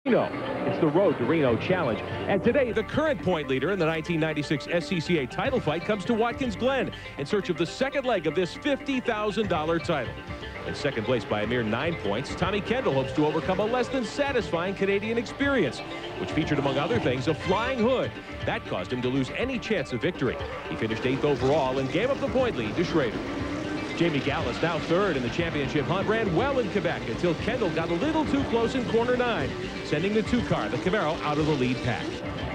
It's the Road to Reno Challenge. And today, the current point leader in the 1996 SCCA title fight comes to Watkins Glen in search of the second leg of this $50,000 title. In second place by a mere 9 points, Tommy Kendall hopes to overcome a less than satisfying Canadian experience, which featured, among other things, a flying hood. That caused him to lose any chance of victory. He finished 8th overall and gave up the point lead to Schrader. Jamie Gallus, now third in the championship hunt, ran well in Quebec until Kendall got a little too close in corner 9, sending the 2-car, the Camaro, out of the lead pack.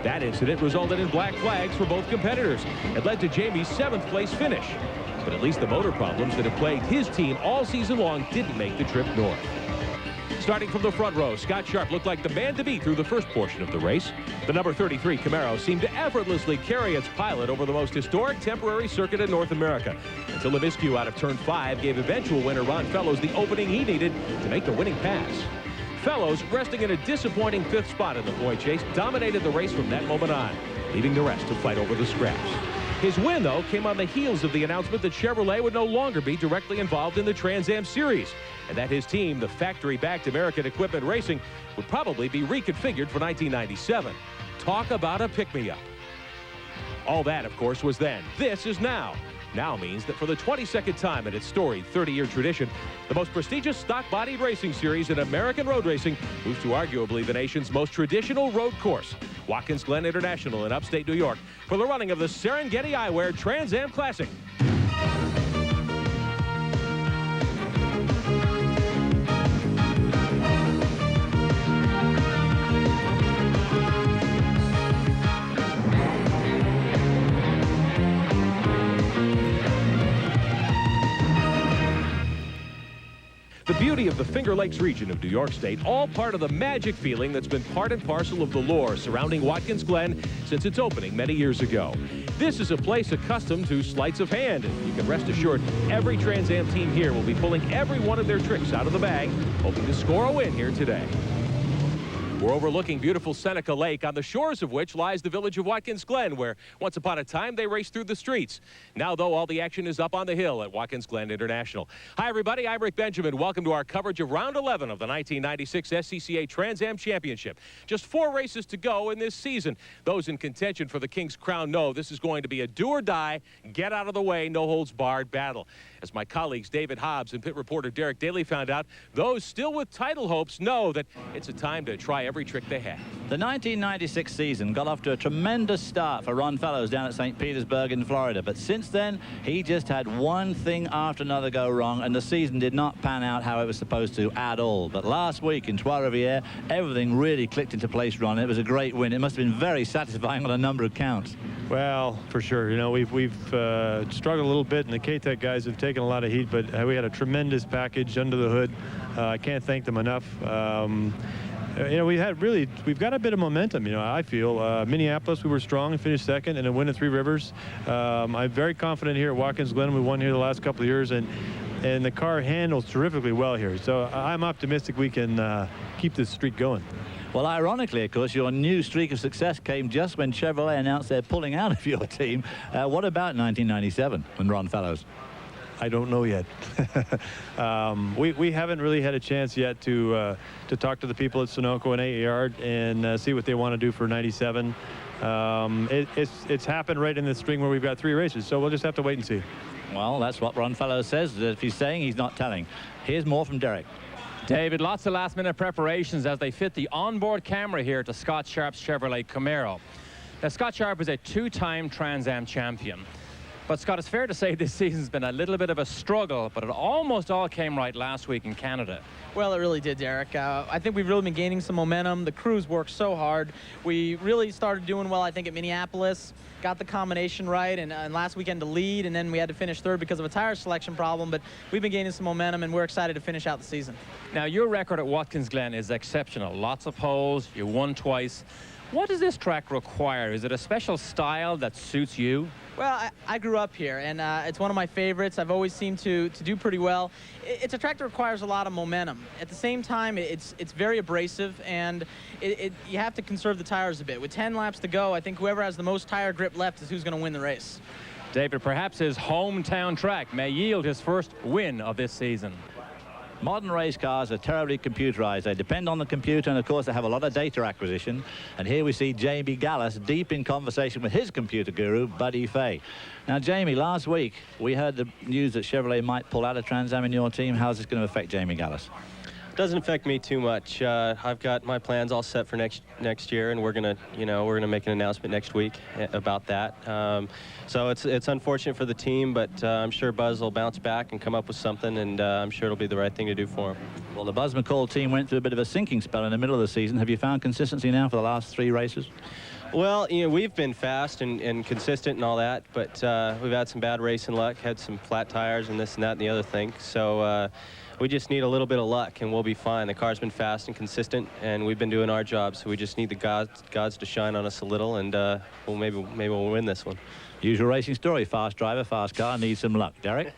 That incident resulted in black flags for both competitors. It led to Jamie's 7th place finish. But at least the motor problems that have plagued his team all season long didn't make the trip north. Starting from the front row, Scott Sharp looked like the man to beat through the first portion of the race. The number 33 Camaro seemed to effortlessly carry its pilot over the most historic temporary circuit in North America, until a miscue out of turn 5 gave eventual winner Ron Fellows the opening he needed to make the winning pass. Fellows, resting in a disappointing 5th spot in the point chase, dominated the race from that moment on, leaving the rest to fight over the scraps. His win, though, came on the heels of the announcement that Chevrolet would no longer be directly involved in the Trans Am Series, and that his team, the factory-backed American Equipment Racing, would probably be reconfigured for 1997. Talk about a pick-me-up. All that, of course, was then. This is now. Now means that for the 22nd time in its storied 30-year tradition, the most prestigious stock-bodied racing series in American road racing moves to arguably the nation's most traditional road course, Watkins Glen International in upstate New York, for the running of the Serengeti Eyewear Trans Am Classic. The beauty of the Finger Lakes region of New York State, all part of the magic feeling that's been part and parcel of the lore surrounding Watkins Glen since its opening many years ago. This is a place accustomed to sleights of hand, and you can rest assured every Trans Am team here will be pulling every one of their tricks out of the bag, hoping to score a win here today. We're overlooking beautiful Seneca Lake, on the shores of which lies the village of Watkins Glen, where once upon a time they raced through the streets. Now, though, all the action is up on the hill at Watkins Glen International. Hi, everybody. I'm Rick Benjamin. Welcome to our coverage of Round 11 of the 1996 SCCA Trans Am Championship. Just 4 races to go in this season. Those in contention for the King's Crown know this is going to be a do-or-die, get-out-of-the-way, no-holds-barred battle. As my colleagues David Hobbs and pit reporter Derek Daly found out, those still with title hopes know that it's a time to try every trick they have. The 1996 season got off to a tremendous start for Ron Fellows down at St. Petersburg in Florida, but since then he just had one thing after another go wrong, and the season did not pan out how it was supposed to at all. But last week in Trois-Rivières, everything really clicked into place, Ron. It was a great win. It must have been very satisfying on a number of counts. Well, for sure. You know, we've struggled a little bit, and the K-Tech guys have taken a lot of heat, but we had a tremendous package under the hood. I can't thank them enough. You know, we've got a bit of momentum, you know, I feel. Minneapolis, we were strong and finished second, and a win at Three Rivers. I'm very confident here at Watkins Glen. We won here the last couple of years, and the car handles terrifically well here. So I'm optimistic we can keep this streak going. Well, ironically, of course, your new streak of success came just when Chevrolet announced they're pulling out of your team. What about 1997 when Ron Fellows? I don't know yet. We haven't really had a chance yet to talk to the people at Sunoco and Eyewear and see what they want to do for 97. It's happened right in the string where we've got 3 races, so we'll just have to wait and see. Well, that's what Ron Fellows says. If he's saying, he's not telling. Here's more from Derek. David, lots of last-minute preparations as they fit the onboard camera here to Scott Sharp's Chevrolet Camaro. Now, Scott Sharp is a 2-time Trans Am champion. But, Scott, it's fair to say this season's been a little bit of a struggle, but it almost all came right last week in Canada. Well, it really did, Derek. I think we've really been gaining some momentum. The crews worked so hard. We really started doing well, I think, at Minneapolis. Got the combination right, and last weekend to lead, and then we had to finish 3rd because of a tire selection problem. But we've been gaining some momentum, and we're excited to finish out the season. Now, your record at Watkins Glen is exceptional. Lots of poles. You won twice. What does this track require? Is it a special style that suits you? Well, I grew up here, and it's one of my favorites. I've always seemed to do pretty well. It's a track that requires a lot of momentum. At the same time, it's very abrasive, and you have to conserve the tires a bit. With 10 laps to go, I think whoever has the most tire grip left is who's going to win the race. David, perhaps his hometown track may yield his first win of this season. Modern race cars are terribly computerized. They depend on the computer, and of course they have a lot of data acquisition. And here we see Jamie Gallus deep in conversation with his computer guru, Buddy Fay. Now, Jamie, last week we heard the news that Chevrolet might pull out of Trans Am in your team. How's this going to affect Jamie Gallus? Doesn't affect me too much. I've got my plans all set for next year, and we're gonna make an announcement next week about that. So it's unfortunate for the team, but I'm sure Buzz will bounce back and come up with something, and I'm sure it'll be the right thing to do for him. Well, the Buzz McCall team went through a bit of a sinking spell in the middle of the season. Have you found consistency now for the last 3 races? Well, we've been fast and consistent and all that, but we've had some bad racing luck, had some flat tires and this and that and the other thing. So we just need a little bit of luck, and we'll be fine. The car's been fast and consistent, and we've been doing our job. So we just need the gods to shine on us a little, and maybe we'll win this one. Usual racing story: fast driver, fast car, needs some luck. Derek.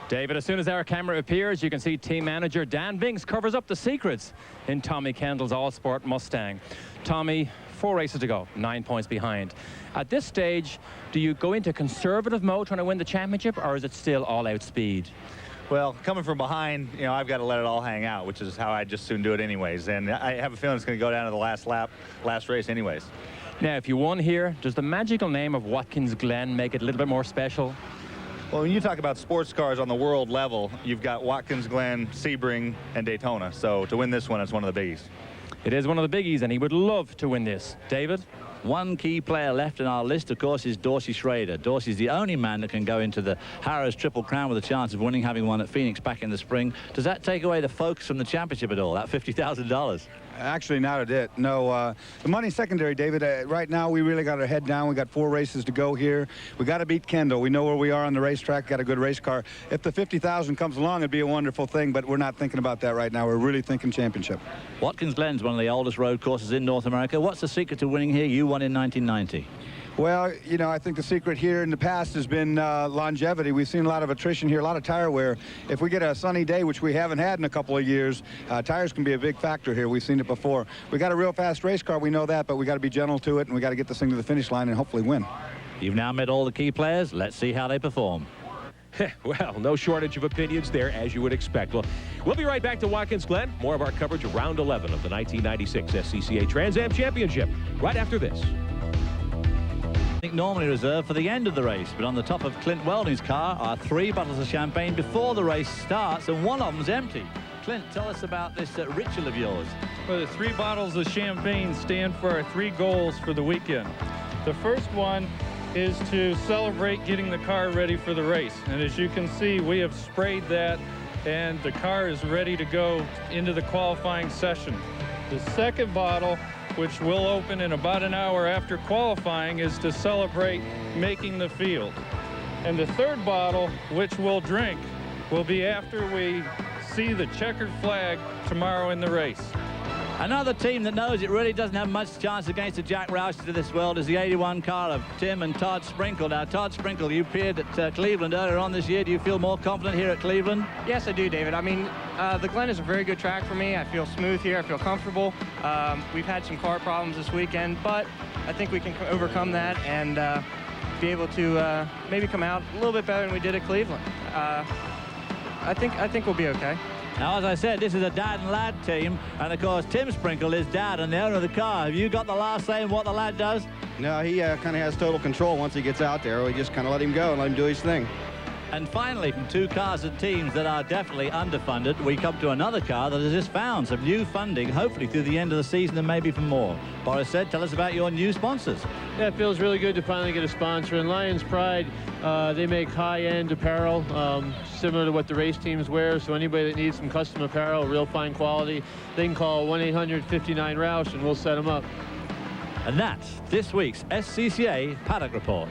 David, as soon as our camera appears, you can see team manager Dan Binks covers up the secrets in Tommy Kendall's all-sport Mustang. Tommy, 4 races to go, 9 points behind. At this stage, do you go into conservative mode trying to win the championship, or is it still all-out speed? Well, coming from behind, I've got to let it all hang out, which is how I'd just soon do it anyways. And I have a feeling it's going to go down to the last lap, last race anyways. Now, if you won here, does the magical name of Watkins Glen make it a little bit more special? Well, when you talk about sports cars on the world level, you've got Watkins Glen, Sebring, and Daytona. So to win this one, it's one of the biggies. It is one of the biggies, and he would love to win this. David? One key player left in our list, of course, is Dorsey Schrader. Dorsey's the only man that can go into the Harrah's Triple Crown with a chance of winning, having won at Phoenix back in the spring. Does that take away the focus from the championship at all, that $50,000? Actually, not it. No, the money's secondary, David. Right now, we really got our head down. We got 4 races to go here. We got to beat Kendall. We know where we are on the racetrack. Got a good race car. If the 50,000 comes along, it'd be a wonderful thing, but we're not thinking about that right now. We're really thinking championship. Watkins Glen's one of the oldest road courses in North America. What's the secret to winning here? You won in 1990. Well, I think the secret here in the past has been longevity. We've seen a lot of attrition here, a lot of tire wear. If we get a sunny day, which we haven't had in a couple of years, tires can be a big factor here. We've seen it before. We got a real fast race car, we know that, but we got to be gentle to it, and we got to get this thing to the finish line and hopefully win. You've now met all the key players. Let's see how they perform. Well, no shortage of opinions there, as you would expect. Well, we'll be right back to Watkins Glen. More of our coverage of Round 11 of the 1996 SCCA Trans Am Championship right after this. I think normally reserved for the end of the race, but on the top of Clint Welding's car are 3 bottles of champagne before the race starts, and one of them's empty. Clint, tell us about this ritual of yours. Well, the 3 bottles of champagne stand for our 3 goals for the weekend. The first one is to celebrate getting the car ready for the race, and as you can see, we have sprayed that, and the car is ready to go into the qualifying session. The second bottle, which will open in about an hour after qualifying, is to celebrate making the field. And the third bottle, which we'll drink, will be after we see the checkered flag tomorrow in the race. Another team that knows it really doesn't have much chance against the Jack Roushers of this world is the 81 car of Tim and Todd Sprinkle. Now, Todd Sprinkle, you appeared at Cleveland earlier on this year. Do you feel more confident here at Cleveland? Yes, I do, David. I mean, the Glen is a very good track for me. I feel smooth here. I feel comfortable. We've had some car problems this weekend, but I think we can overcome that and be able to maybe come out a little bit better than we did at Cleveland. I think we'll be okay. Now, as I said, this is a dad and lad team, and of course, Tim Sprinkle is dad and the owner of the car. Have you got the last say in what the lad does? No, he kind of has total control once he gets out there. We just kind of let him go and let him do his thing. And finally, from 2 cars and teams that are definitely underfunded, we come to another car that has just found some new funding, hopefully through the end of the season and maybe for more. Boris said, tell us about your new sponsors. Yeah, it feels really good to finally get a sponsor. And Lions Pride, they make high-end apparel, similar to what the race teams wear. So anybody that needs some custom apparel, real fine quality, they can call 1-800-59-ROUSH and we'll set them up. And that's this week's SCCA Paddock Report.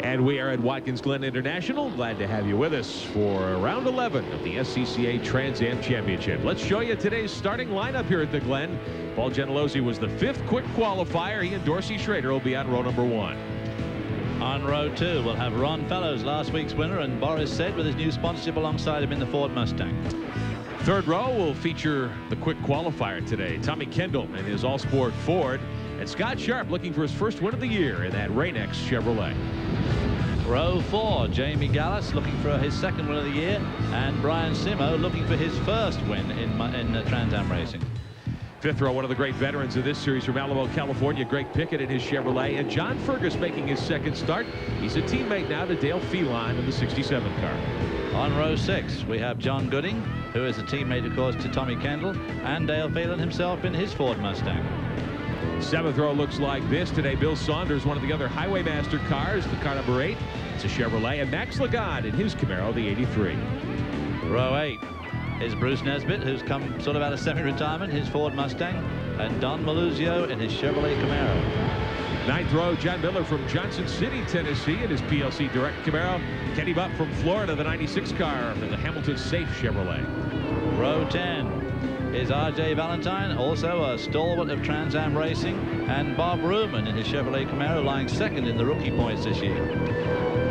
And we are at Watkins Glen International. Glad to have you with us for round 11 of the SCCA Trans Am Championship. Let's show you today's starting lineup here at the Glen. Paul Gentilozzi was the 5th quick qualifier. He and Dorsey Schrader will be on row number 1. On row 2, we'll have Ron Fellows, last week's winner, and Boris Said with his new sponsorship alongside him in the Ford Mustang. 3rd row will feature the quick qualifier today. Tommy Kendall and his all-sport Ford. And Scott Sharp looking for his first win of the year in that Rain-X Chevrolet. Row 4, Jamie Gallas looking for his second win of the year, and Brian Simo looking for his first win in Trans Am racing. Fifth row, one of the great veterans of this series from Alamo, California, Greg Pickett in his Chevrolet, and John Fergus making his second start. He's a teammate now to Dale Feline in the 67 car. On row 6, we have John Gooding, who is a teammate, of course, to Tommy Kendall, and Dale Phelan himself in his Ford Mustang. Seventh row looks like this today. Bill Saunders, one of the other Highwaymaster cars, the car number 8. It's a Chevrolet, and Max Lagarde in his Camaro, the 83. Row 8 is Bruce Nesbitt, who's come sort of out of semi-retirement, his Ford Mustang, and Don Maluzio in his Chevrolet Camaro. Ninth row, John Miller from Johnson City, Tennessee, in his PLC Direct Camaro. Kenny Butt from Florida, the 96 car for the Hamilton Safe Chevrolet. Row 10 is R.J. Valentine, also a stalwart of Trans Am racing, and Bob Ruman in his Chevrolet Camaro, lying second in the rookie points this year.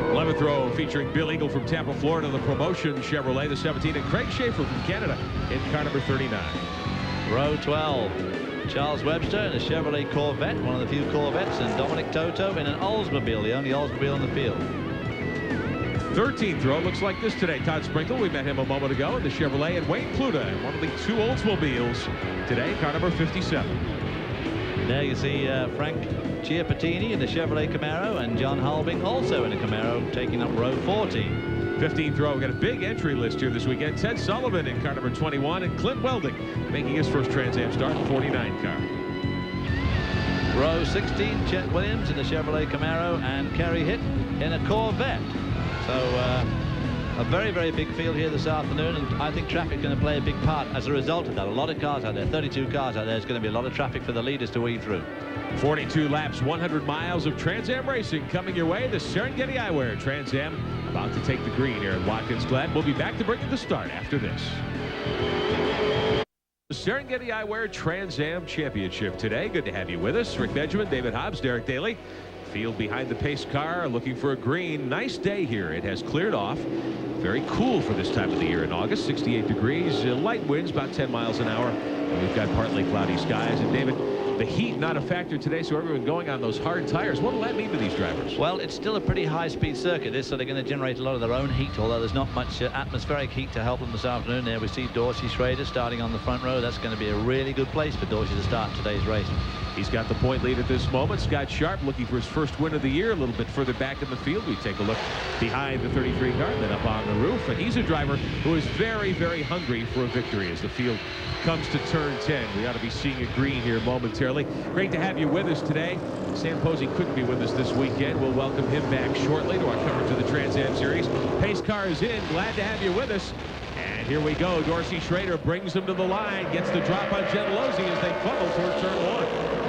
11th row featuring Bill Eagle from Tampa, Florida, the Promotion Chevrolet, the 17, and Craig Schaefer from Canada in car number 39. Row 12, Charles Webster in a Chevrolet Corvette, one of the few Corvettes, and Dominic Toto in an Oldsmobile, the only Oldsmobile in the field. 13th row looks like this today. Todd Sprinkle, we met him a moment ago in the Chevrolet, and Wayne Pluta in one of the 2 Oldsmobiles today, car number 57. There you see Frank Chiappettini in the Chevrolet Camaro, and John Halbing also in a Camaro, taking up row 14. 15th row, we got a big entry list here this weekend. Ted Sullivan in car number 21, and Clint Welding making his first Trans Am start, the 49 car. Row 16, Chet Williams in the Chevrolet Camaro, and Kerry Hitt in a Corvette. So a very, very big field here this afternoon, and I think traffic's going to play a big part as a result of that. A lot of cars out there, 32 cars out there. There's going to be a lot of traffic for the leaders to weave through. 42 laps, 100 miles of Trans Am racing coming your way. The Serengeti Eyewear Trans Am about to take the green here at Watkins Glen. We'll be back to bring you the start after this. The Serengeti Eyewear Trans Am Championship today. Good to have you with us. Rick Benjamin, David Hobbs, Derek Daly. Field behind the pace car looking for a green. Nice day here. It has cleared off. Very cool for this time of the year in August. 68 degrees. Light winds about 10 miles an hour. And we've got partly cloudy skies. And David, the heat not a factor today, so everyone going on those hard tires. What will that mean to these drivers? Well, it's still a pretty high-speed circuit, this, so they're going to generate a lot of their own heat, although there's not much atmospheric heat to help them this afternoon. There we see Dorsey Schrader starting on the front row. That's going to be a really good place for Dorsey to start today's race. He's got the point lead at this moment. Scott Sharp looking for his first win of the year. A little bit further back in the field, we take a look behind the 33 car, then up on the roof. And he's a driver who is very, very hungry for a victory as the field comes to turn 10. We ought to be seeing a green here momentarily. Great to have you with us today. Sam Posey couldn't be with us this weekend. We'll welcome him back shortly to our coverage of the Trans Am Series. Pace car is in. Glad to have you with us. And here we go. Dorsey Schrader brings him to the line, gets the drop on Gentilozzi as they funnel toward turn 1.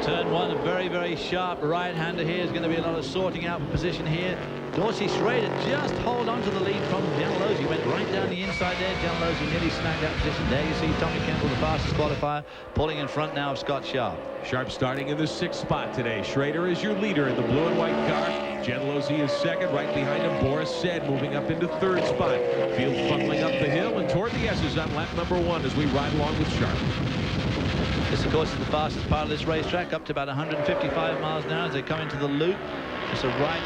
Turn 1, a very, very sharp right-hander here. There's going to be a lot of sorting out position here. Dorsey Schrader just hold on to the lead from Gentilozzi. Went right down the inside there. Gentilozzi nearly snagged that position. There you see Tommy Kendall, the fastest qualifier, pulling in front now of Scott Sharp. Sharp starting in the 6th spot today. Schrader is your leader in the blue and white car. Gentilozzi is second. Right behind him, Boris Said moving up into 3rd spot. Field funneling up the hill and toward the S's on lap number 1 as we ride along with Sharp. This, of course, is the fastest part of this racetrack, up to about 155 miles an hour as they come into the loop. It's a right,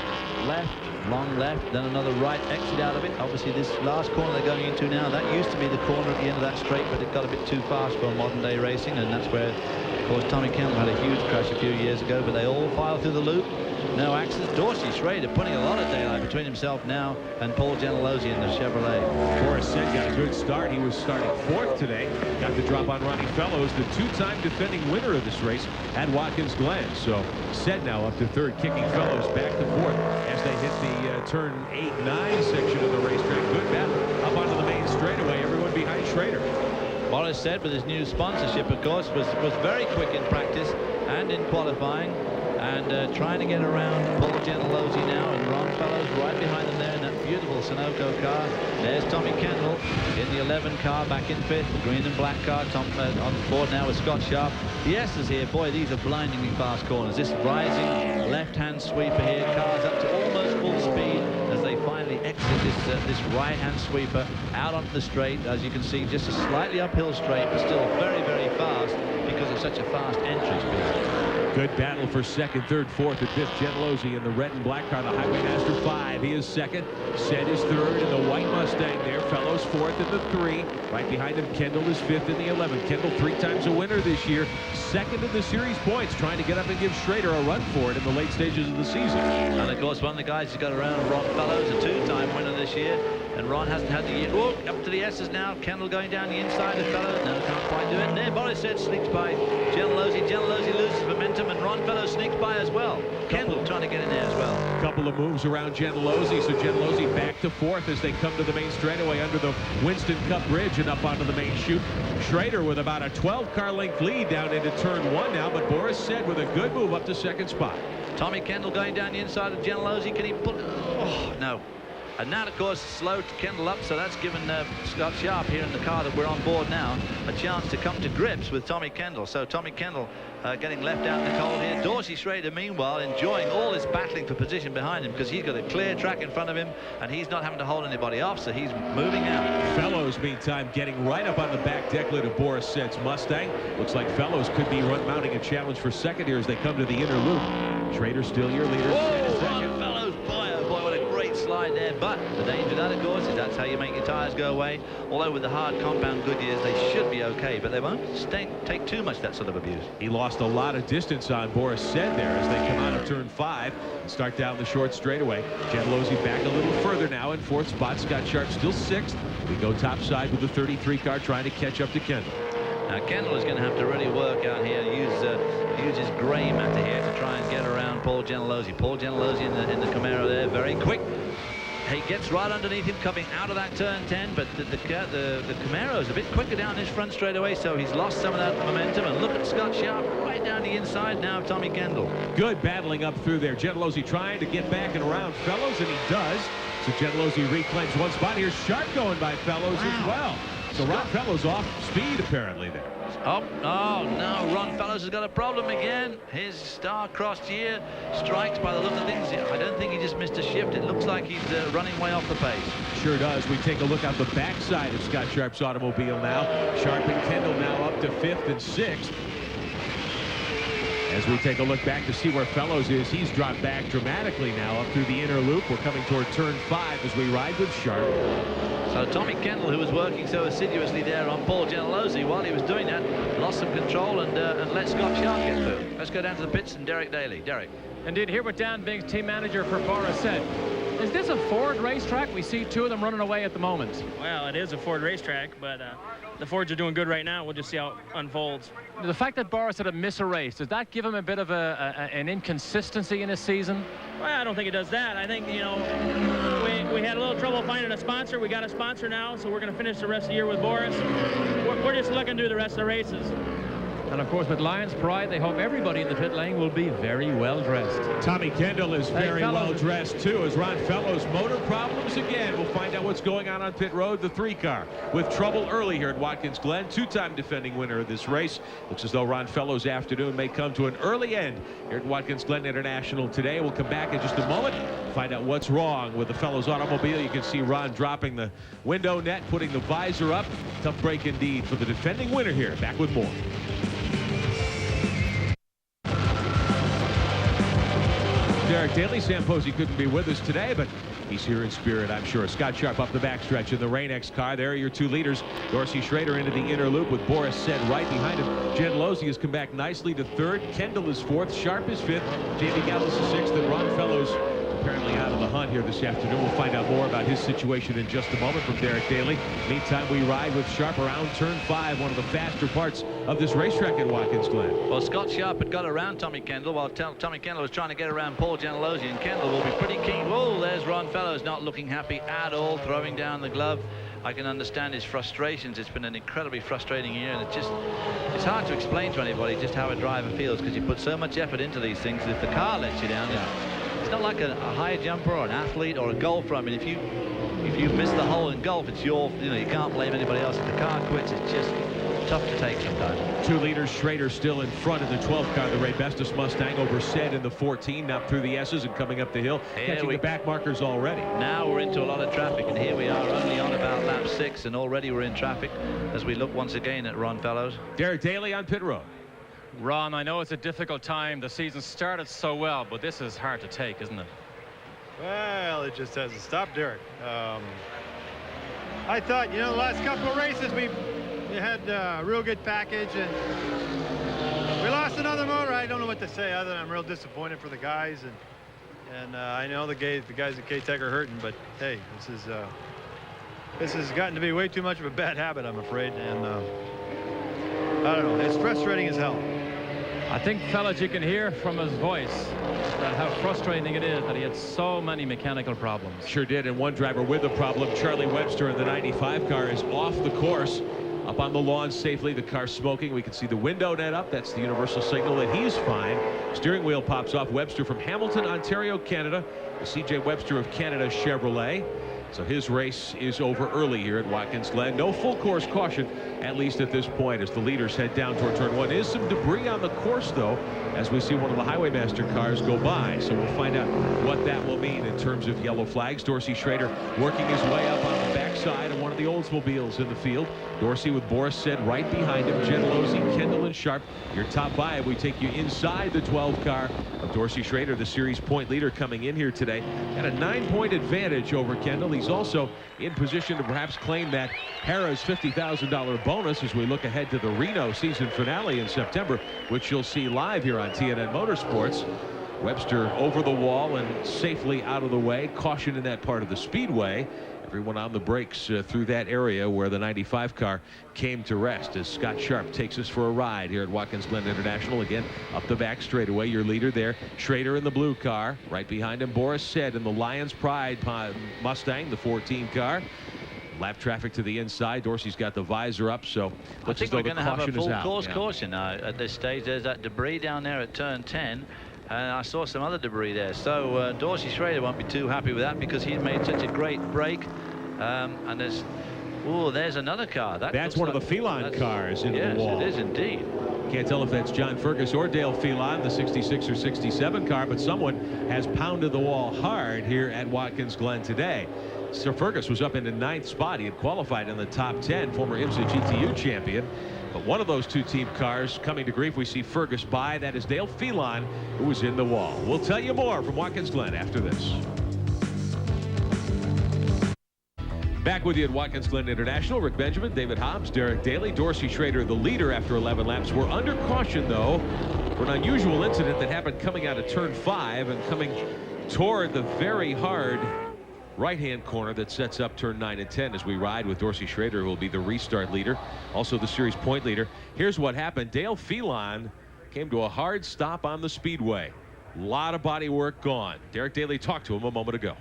left, long left, then another right exit out of it. Obviously, this last corner they're going into now, that used to be the corner at the end of that straight, but it got a bit too fast for modern-day racing, and that's where, of course, Tommy Kendall had a huge crash a few years ago, but they all file through the loop. No accidents. Dorsey Schrader putting a lot of daylight between himself now and Paul Gentilozzi in the Chevrolet. Boris Said got a good start. He was starting 4th today. Got the drop on Ronnie Fellows, the 2-time defending winner of this race at Watkins Glen. So Said now up to 3rd, kicking Fellows back to 4th as they hit the turn 8-9 section of the racetrack. Good battle up onto the main straightaway. Everyone behind Schrader. Boris Said, with his new sponsorship, of course, was very quick in practice and in qualifying. And trying to get around Paul Gentilozzi now, and Ron Fellows right behind them there in that beautiful Sunoco car. There's Tommy Kendall in the 11 car, back in 5th, the green and black car. On board now with Scott Sharp. The S's here, boy, these are blindingly fast corners. This rising left-hand sweeper here, cars up to almost full speed as they finally exit this right-hand sweeper out onto the straight. As you can see, just a slightly uphill straight, but still very, very fast because of such a fast entry speed. Good battle for second, third, fourth, and fifth. Gentilozzi in the red and black car, the Highway Master 5. He is second. Set is third in the white Mustang there. Fellows fourth in the 3. Right behind him, Kendall is fifth in the 11. Kendall 3 times a winner this year. Second in the series points, trying to get up and give Schrader a run for it in the late stages of the season. And of course, one of the guys who's got around, Ron Fellows, a 2-time winner this year. And Ron hasn't had the year. Oh, up to the S's now. Kendall going down the inside of Fellows. No, can't quite do it. And there, Boris said sneaks by Gentilozzi. Gentilozzi loses momentum, and Ron Fellows sneaks by as well. Kendall trying to get in there as well. Couple of moves around Gentilozzi. So Gentilozzi back to fourth as they come to the main straightaway under the Winston Cup Bridge and up onto the main chute. Schrader with about a 12-car length lead down into turn 1 now, but Boris said with a good move up to second spot. Tommy Kendall going down the inside of Gentilozzi. Can he put? Oh, no. And that, of course, slowed Kendall up, so that's given Scott Sharp here in the car that we're on board now a chance to come to grips with Tommy Kendall. So Tommy Kendall getting left out in the cold here. Dorsey Schrader, meanwhile, enjoying all this battling for position behind him because he's got a clear track in front of him, and he's not having to hold anybody off, so he's moving out. Fellows, meantime, getting right up on the back deck lid of Boris Sed's Mustang. Looks like Fellows could be mounting a challenge for second here as they come to the inner loop. Schrader still your leader. Whoa, Ron Fellows, boy, oh boy, what a great slide there. But the danger of that, of course, is that's how you make your tires go away. Although with the hard compound Goodyears, they should be okay, but they won't take too much that sort of abuse. He lost a lot of distance on Boris Sed there as they come out of turn 5 and start down the short straightaway. Gentilozzi back a little further now in 4th spot. Scott Sharp still 6th. We go topside with the 33 car trying to catch up to Kendall. Now Kendall is going to have to really work out here, use his gray matter here to try and get around Paul Gentilozzi. Paul Gentilozzi in the Camaro there, very quick. He gets right underneath him coming out of that turn 10, but the Camaro is a bit quicker down this front straightaway, so he's lost some of that momentum. And look at Scott Sharp right down the inside now of Tommy Kendall. Good battling up through there. Gentilozzi trying to get back and around Fellows, and he does. So Gentilozzi reclaims one spot. Here's Sharp going by Fellows as well. So Ron Fellows off speed apparently there. Oh no, Ron Fellows has got a problem again. His star-crossed year strikes by the look of things. I don't think he just missed a shift. It looks like he's running way off the pace. Sure does. We take a look out the backside of Scott Sharp's automobile now. Sharp and Kendall now up to 5th and 6th. As we take a look back to see where Fellows is, he's dropped back dramatically now up through the inner loop. We're coming toward turn 5 as we ride with Sharp. So Tommy Kendall, who was working so assiduously there on Paul Gentilozzi, while he was doing that, lost some control and let Scott Sharp get through. Let's go down to the pits and Derek Daly. Derek. Indeed, here with Dan Biggs, team manager for Boris Sed. Is this a Ford racetrack? We see 2 of them running away at the moment. Well, it is a Ford racetrack, but the Fords are doing good right now. We'll just see how it unfolds. The fact that Boris had to miss a race, does that give him a bit of an inconsistency in his season? Well, I don't think it does that. I think, you know, we had a little trouble finding a sponsor. We got a sponsor now, so we're going to finish the rest of the year with Boris. We're just looking to do the rest of the races. And of course, with Lions Pride, they hope everybody in the pit lane will be very well dressed. Tommy Kendall is very well dressed too. As Ron Fellows, motor problems again. We'll find out what's going on pit road. The 3 car with trouble early here at Watkins Glen. 2-time defending winner of this race. Looks as though Ron Fellows' afternoon may come to an early end here at Watkins Glen International today. We'll come back in just a moment, find out what's wrong with the Fellows automobile. You can see Ron dropping the window net, putting the visor up. Tough break indeed for the defending winner here. Back with more. Derek Daly. Sam Posey couldn't be with us today, but he's here in spirit, I'm sure. Scott Sharp up the backstretch in the Rain-X car. There are your 2 leaders. Dorsey Schrader into the inner loop with Boris Sed right behind him. Gentilozzi has come back nicely to 3rd. Kendall is 4th. Sharp is 5th. Jamie Gallis is 6th. And Ron Fellows apparently out of the hunt here this afternoon. We'll find out more about his situation in just a moment from Derek Daly. Meantime, we ride with Sharp around turn 5, one of the faster parts of this racetrack at Watkins Glen. Well, Scott Sharp had got around Tommy Kendall while Tommy Kendall was trying to get around Paul Gentilozzi, and Kendall will be pretty keen. Whoa, there's Ron Fellows not looking happy at all, throwing down the glove. I can understand his frustrations. It's been an incredibly frustrating year, and it's hard to explain to anybody just how a driver feels, because you put so much effort into these things, and if the car lets you down, it's not like a high jumper or an athlete or a golfer. I mean, if you miss the hole in golf, it's you can't blame anybody else. If the car quits, it's just tough to take sometimes. 2 leaders, Schrader still in front in the 12th car, the Ray Bestis Mustang, over Sed in the 14, up through the S's and coming up the hill, catching the back markers already. Now we're into a lot of traffic, and here we are only on about lap 6, and already we're in traffic as we look once again at Ron Fellows. Derek Daly on pit road. Ron, I know it's a difficult time. The season started so well, but this is hard to take, isn't it? Well, it just hasn't stopped, Derek. I thought, you know, the last couple of races we had a real good package, and we lost another motor. I don't know what to say other than I'm real disappointed for the guys, and I know the guys at K-Tech are hurting, but hey, this has gotten to be way too much of a bad habit, I'm afraid, and I don't know. It's frustrating as hell. I think, fellas, you can hear from his voice that how frustrating it is that he had so many mechanical problems. Sure did, and one driver with a problem, Charlie Webster in the 95 car, is off the course. Up on the lawn safely, the car smoking. We can see the window net up. That's the universal signal that he's fine. Steering wheel pops off. Webster from Hamilton, Ontario, Canada. The C.J. Webster of Canada Chevrolet. So his race is over early here at Watkins Glen. No full course caution, at least at this point, as the leaders head down toward turn one. Is some debris on the course, though, as we see one of the Highwaymaster cars go by. So we'll find out what that will mean in terms of yellow flags. Dorsey Schrader working his way up on the backside of one of the Oldsmobiles in the field. Dorsey with Boris Said right behind him. Gentilozzi, Kendall, and Sharp. Your top five. We take you inside the 12 car of Dorsey Schrader, the series point leader coming in here today. Got a 9-point advantage over Kendall. He's also in position to perhaps claim that Harrah's $50,000 bonus as we look ahead to the Reno season finale in September, which you'll see live here on TNN Motorsports. Webster over the wall and safely out of the way. Caution in that part of the speedway. Everyone on the brakes through that area where the 95 car came to rest as Scott Sharp takes us for a ride here at Watkins Glen International. Again, up the back straightaway, your leader there, Schrader in the blue car. Right behind him, Boris Said in the Lions Pride Mustang, the 14 car. Lap traffic to the inside. Dorsey's got the visor up, so I think we're going to have a full course caution at this stage. There's that debris down there at turn 10. And I saw some other debris there. So Dorsey Schrader won't be too happy with that because he's made such a great break. And there's another car. That's one of the Phelan cars in the wall. Yes, it is indeed. Can't tell if that's John Fergus or Dale Phelan, the 66 or 67 car, but someone has pounded the wall hard here at Watkins Glen today. Sir Fergus was up in the 9th spot. He had qualified in the top 10, former IMSA GTU champion. But one of those two team cars coming to grief. We see Fergus by. That is Dale Phelan, who was in the wall. We'll tell you more from Watkins Glen after this. Back with you at Watkins Glen International. Rick Benjamin, David Hobbs, Derek Daly, Dorsey Schrader, the leader after 11 laps. We're under caution, though, for an unusual incident that happened coming out of turn 5 and coming toward the very hard right-hand corner that sets up turn 9 and 10 as we ride with Dorsey Schrader, who will be the restart leader, also the series point leader. Here's what happened. Dale Phelan came to a hard stop on the speedway. A lot of body work gone. Derek Daly talked to him a moment ago.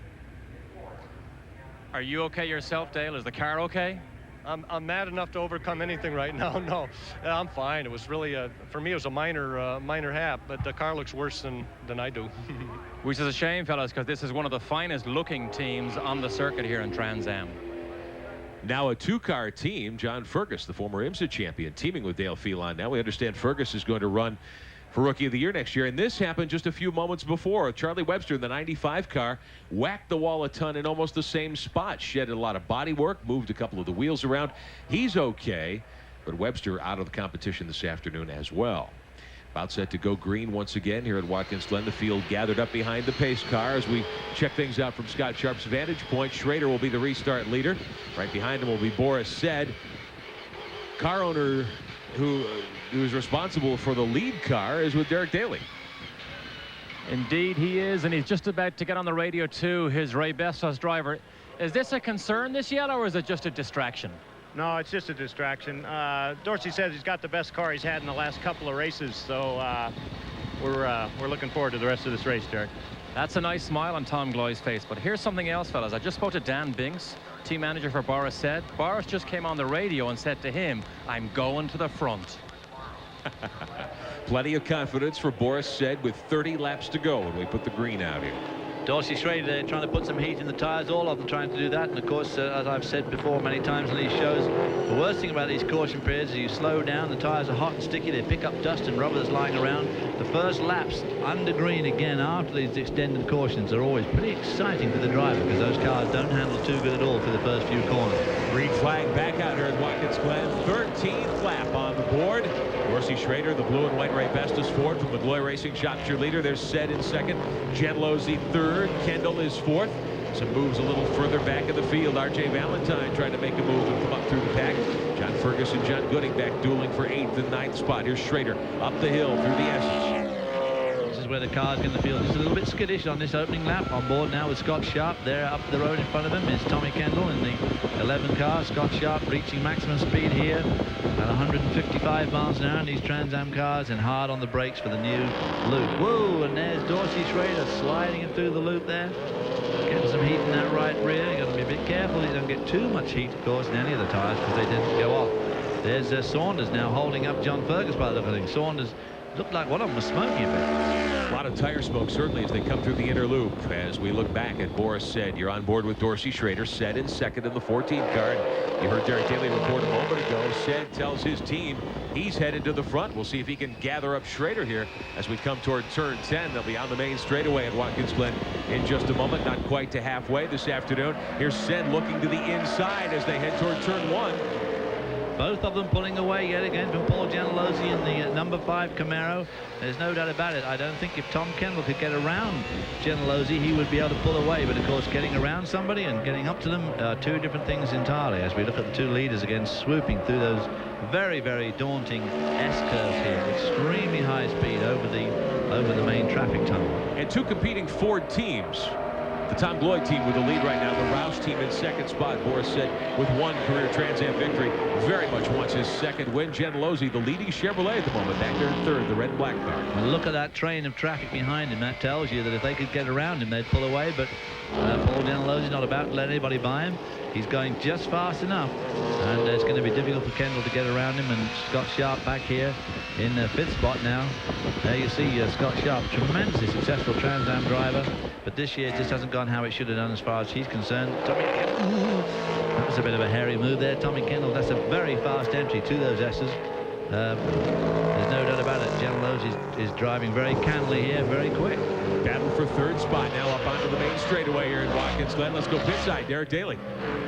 Are you okay yourself, Dale? Is the car okay? I'm mad enough to overcome anything right now. No, I'm fine. It was really, for me, it was a minor hap, but the car looks worse than I do. Which is a shame, fellas, because this is one of the finest looking teams on the circuit here in Trans Am. Now a 2-car team. John Fergus, the former IMSA champion, teaming with Dale Phelan. Now we understand Fergus is going to run for Rookie of the Year next year. And this happened just a few moments before. Charlie Webster in the 95 car whacked the wall a ton in almost the same spot. Shedded a lot of body work, moved a couple of the wheels around. He's okay, but Webster out of the competition this afternoon as well. About set to go green once again here at Watkins Glen. The field gathered up behind the pace car as we check things out from Scott Sharp's vantage point. Schrader will be the restart leader. Right behind him will be Boris Said. Car owner who is responsible for the lead car is with Derek Daly. Indeed he is, and he's just about to get on the radio too, his Ray Bestos driver. Is this a concern, this yellow, or is it just a distraction? No, it's just a distraction. Dorsey says he's got the best car he's had in the last couple of races, so we're looking forward to the rest of this race, Derek. That's a nice smile on Tom Gloy's face, but here's something else, fellas. I just spoke to Dan Binks, team manager for Boris Said. Boris just came on the radio and said to him, "I'm going to the front." Plenty of confidence for Boris Said with 30 laps to go when we put the green out here. Dorsey Schrader trying to put some heat in the tires, all of them trying to do that. And of course, as I've said before many times on these shows, the worst thing about these caution periods is you slow down, the tires are hot and sticky, they pick up dust and rubber that's lying around. The first laps under green again after these extended cautions are always pretty exciting for the driver because those cars don't handle too good at all for the first few corners. Green flag back out here at Watkins Glen. 13th lap on the board. Dorsey Dorsey Schrader, the blue and white Ray Bestis fourth from the Glory Racing Shop cheerleader. There's Said in second. Gentilozzi third. Kendall is fourth. Some moves a little further back in the field. R.J. Valentine trying to make a move and come up through the pack. John Ferguson, John Gooding back dueling for 8th and 9th spot. Here's Schrader up the hill through the S's. This is where the cars get in the field. Just a little bit skittish on this opening lap. On board now with Scott Sharp. There up the road in front of him is Tommy Kendall in the 11 car. Scott Sharp reaching maximum speed here at 155 miles an hour in these Trans Am cars, and hard on the brakes for the new loop. Whoa, and there's Dorsey Schrader sliding it through the loop there. Getting some heat in that right rear. You've got to be a bit careful you don't get too much heat, of course, in any of the tyres because they tend to go off. There's Saunders now holding up John Fergus by the look of things. Saunders looked like one of them was smoking a bit. A lot of tire smoke, certainly, as they come through the inner loop. As we look back at Boris Said, you're on board with Dorsey Schrader. Said in second in the 14th car. You heard Derek Daly report a moment ago. Said tells his team he's headed to the front. We'll see if he can gather up Schrader here as we come toward turn 10. They'll be on the main straightaway at Watkins Glen in just a moment. Not quite to halfway this afternoon. Here's Said looking to the inside as they head toward turn 1. Both of them pulling away yet again from Paul Gentilozzi in the number 5 Camaro. There's no doubt about it. I don't think if Tom Kendall could get around Gentilozzi, he would be able to pull away. But of course, getting around somebody and getting up to them are two different things entirely. As we look at the two leaders again, swooping through those very, very daunting S-curves here. Extremely high speed over the main traffic tunnel. And two competing Ford teams. The Tom Gloyd team with the lead right now. The Roush team in second spot. Boris Said with one career Trans Am victory. Very much wants his second win. Gentilozzi, the leading Chevrolet at the moment, back there in third, the red and black car. Well, look at that train of traffic behind him. That tells you that if they could get around him, they'd pull away. But Paul Gentilozzi's not about to let anybody by him. He's going just fast enough. And it's going to be difficult for Kendall to get around him. And Scott Sharp back here in the 5th spot now. There you see Scott Sharp, tremendously successful Trans Am driver. But this year it just hasn't gone how it should have done as far as he's concerned. Tommy Kendall. That was a bit of a hairy move there. Tommy Kendall, that's a very fast entry to those S's. There's no doubt about it. Gentilozzi is driving very cannily here, very quick. Battle for third spot now up onto the main straightaway here in Watkins Glen. Let's go pit side. Derek Daly.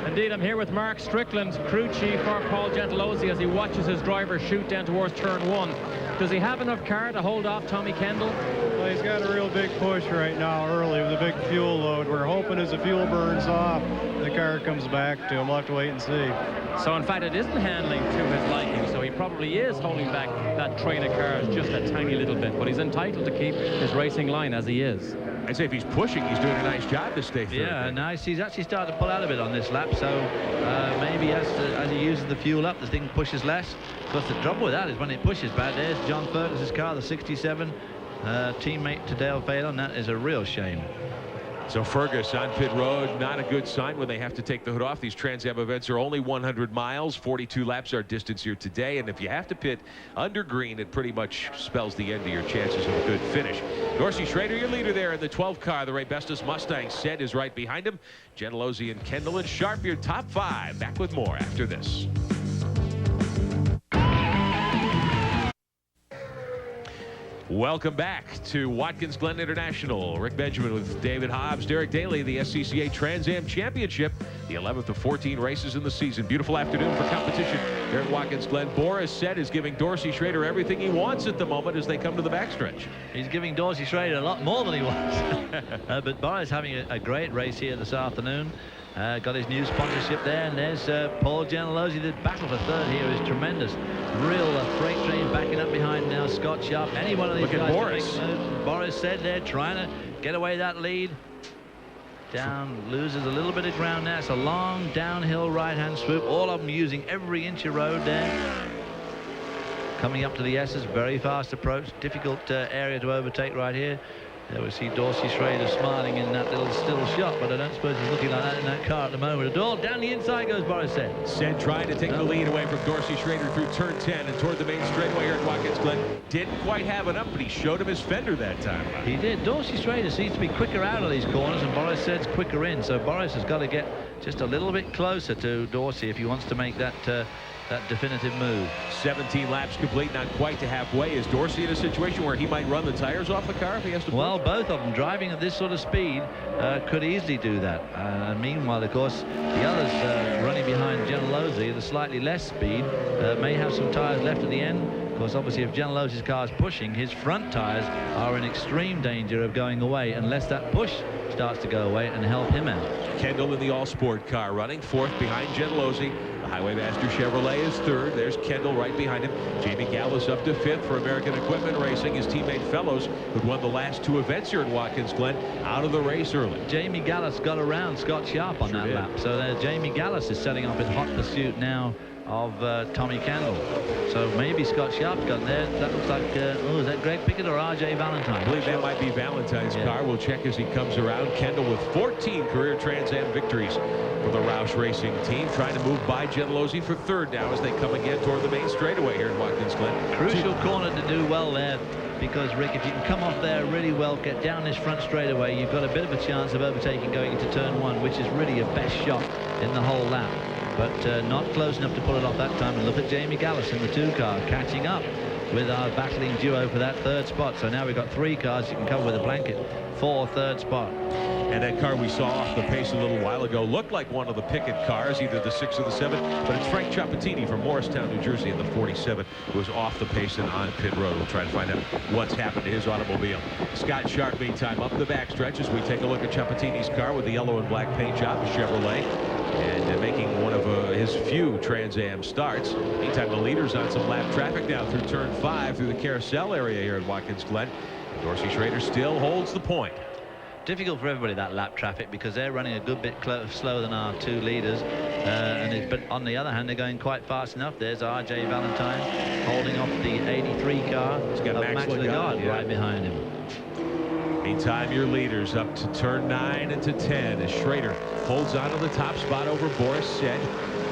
Indeed, I'm here with Mark Strickland, crew chief for Paul Gentilozzi, as he watches his driver shoot down towards turn 1. Does he have enough car to hold off Tommy Kendall? Well, he's got a real big push right now early with a big fuel load. We're hoping as the fuel burns off, the car comes back to him. We'll have to wait and see. So, in fact, it isn't handling to his liking, so he probably is holding back that train of cars just a tiny little bit, but he's entitled to keep his racing line as he is. I'd say if he's pushing, he's doing a nice job to stay through. Yeah, nice. He's actually started to pull out a bit on this lap, so maybe as he uses the fuel up, the thing pushes less. Of course, the trouble with that is when it pushes bad. There's John Fergus's car, the 67, teammate to Dale Phelan. That is a real shame. So Fergus on pit road, not a good sign when they have to take the hood off. These Trans Am events are only 100 miles. 42 laps our distance here today. And if you have to pit under green, it pretty much spells the end of your chances of a good finish. Dorsey Schrader, your leader there in the 12 car. The Ray Bestis Mustang Said is right behind him. Gentilozzi and Kendall and Sharp, your top 5. Back with more after this. Welcome back to Watkins Glen International. Rick Benjamin with David Hobbs, Derek Daly, the SCCA Trans Am Championship, the 11th of 14 races in the season. Beautiful afternoon for competition here at Watkins Glen. Boris Said is giving Dorsey Schrader everything he wants at the moment as they come to the backstretch. He's giving Dorsey Schrader a lot more than he wants. But Boris having a great race here this afternoon. Got his new sponsorship there, and there's Paul Gentilozzi. The battle for third here is tremendous. Real freight train backing up behind now. Scott Sharp, any one of these guys. Boris. Boris Said there trying to get away that lead. Down, loses a little bit of ground now. It's a long downhill right-hand swoop. All of them using every inch of road there. Coming up to the S's, very fast approach. Difficult area to overtake right here. There we see Dorsey Schrader smiling in that little still shot, but I don't suppose he's looking like that in that car at the moment at all. Down the inside goes Boris Said. Said trying to take the lead away from Dorsey Schrader through turn 10 and toward the main straightaway here at Watkins Glen. Didn't quite have it up, but he showed him his fender that time. He did. Dorsey Schrader seems to be quicker out of these corners, and Boris Said's quicker in. So Boris has got to get just a little bit closer to Dorsey if he wants to make that definitive move. 17 laps complete, not quite to halfway. Is Dorsey in a situation where he might run the tires off the car if he has to? Well, both of them driving at this sort of speed could easily do that. Meanwhile, of course, the others running behind Gentilozzi at a slightly less speed may have some tires left at the end. Because obviously if Genelosi's car is pushing, his front tires are in extreme danger of going away unless that push starts to go away and help him out. Kendall in the all-sport car running fourth behind Genelosi. The Highway Master Chevrolet is third. There's Kendall right behind him. Jamie Gallus up to fifth for American Equipment Racing. His teammate Fellows, who'd won the last 2 events here at Watkins Glen, out of the race early. Jamie Gallus got around Scott Sharp on that lap. So Jamie Gallus is setting up in hot pursuit now of Tommy Kendall. So maybe Scott Sharp's got there. That looks like, is that Greg Pickett or R.J. Valentine? I believe that might be Valentine's car. We'll check as he comes around. Kendall with 14 career Trans Am victories for the Roush Racing team, trying to move by Genelosi for third now as they come again toward the main straightaway here in Watkins Glen. Crucial corner to do well there, because Rick, if you can come off there really well, get down this front straightaway, you've got a bit of a chance of overtaking going into turn 1, which is really your best shot in the whole lap. But not close enough to pull it off that time. And look at Jamie Gallus in the 2 car catching up with our battling duo for that 3rd spot. So now we've got 3 cars you can cover with a blanket for 3rd spot. And that car we saw off the pace a little while ago looked like one of the Pickett cars, either the 6 or the 7, but it's Frank Ciappatini from Morristown, New Jersey in the 47, who was off the pace and on pit road. We'll try to find out what's happened to his automobile. Scott Sharp, meantime, up the backstretch as we take a look at Ciappatini's car with the yellow and black paint job, the Chevrolet, and making one of his few Trans Am starts. Meantime, the leader's on some lap traffic now through turn 5 through the carousel area here at Watkins Glen. Dorsey Schrader still holds the point. Difficult for everybody, that lap traffic, because they're running a good bit slower than our 2 leaders. But on the other hand, they're going quite fast enough. There's R.J. Valentine holding off the 83 car. He's got Max Lagarde right behind him. Meantime, your leaders up to turn 9 and to 10 as Schrader holds on to the top spot over Boris Said.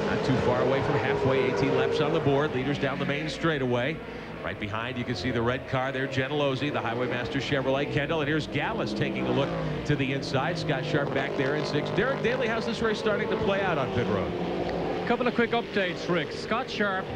Not too far away from halfway, 18 laps on the board. Leaders down the main straightaway. Right behind, you can see the red car there, Genelosi, the Highway Master Chevrolet, Kendall, and here's Gallus taking a look to the inside. Scott Sharp back there in 6. Derek Daly, how's this race starting to play out on pit road? A couple of quick updates, Rick. Scott Sharp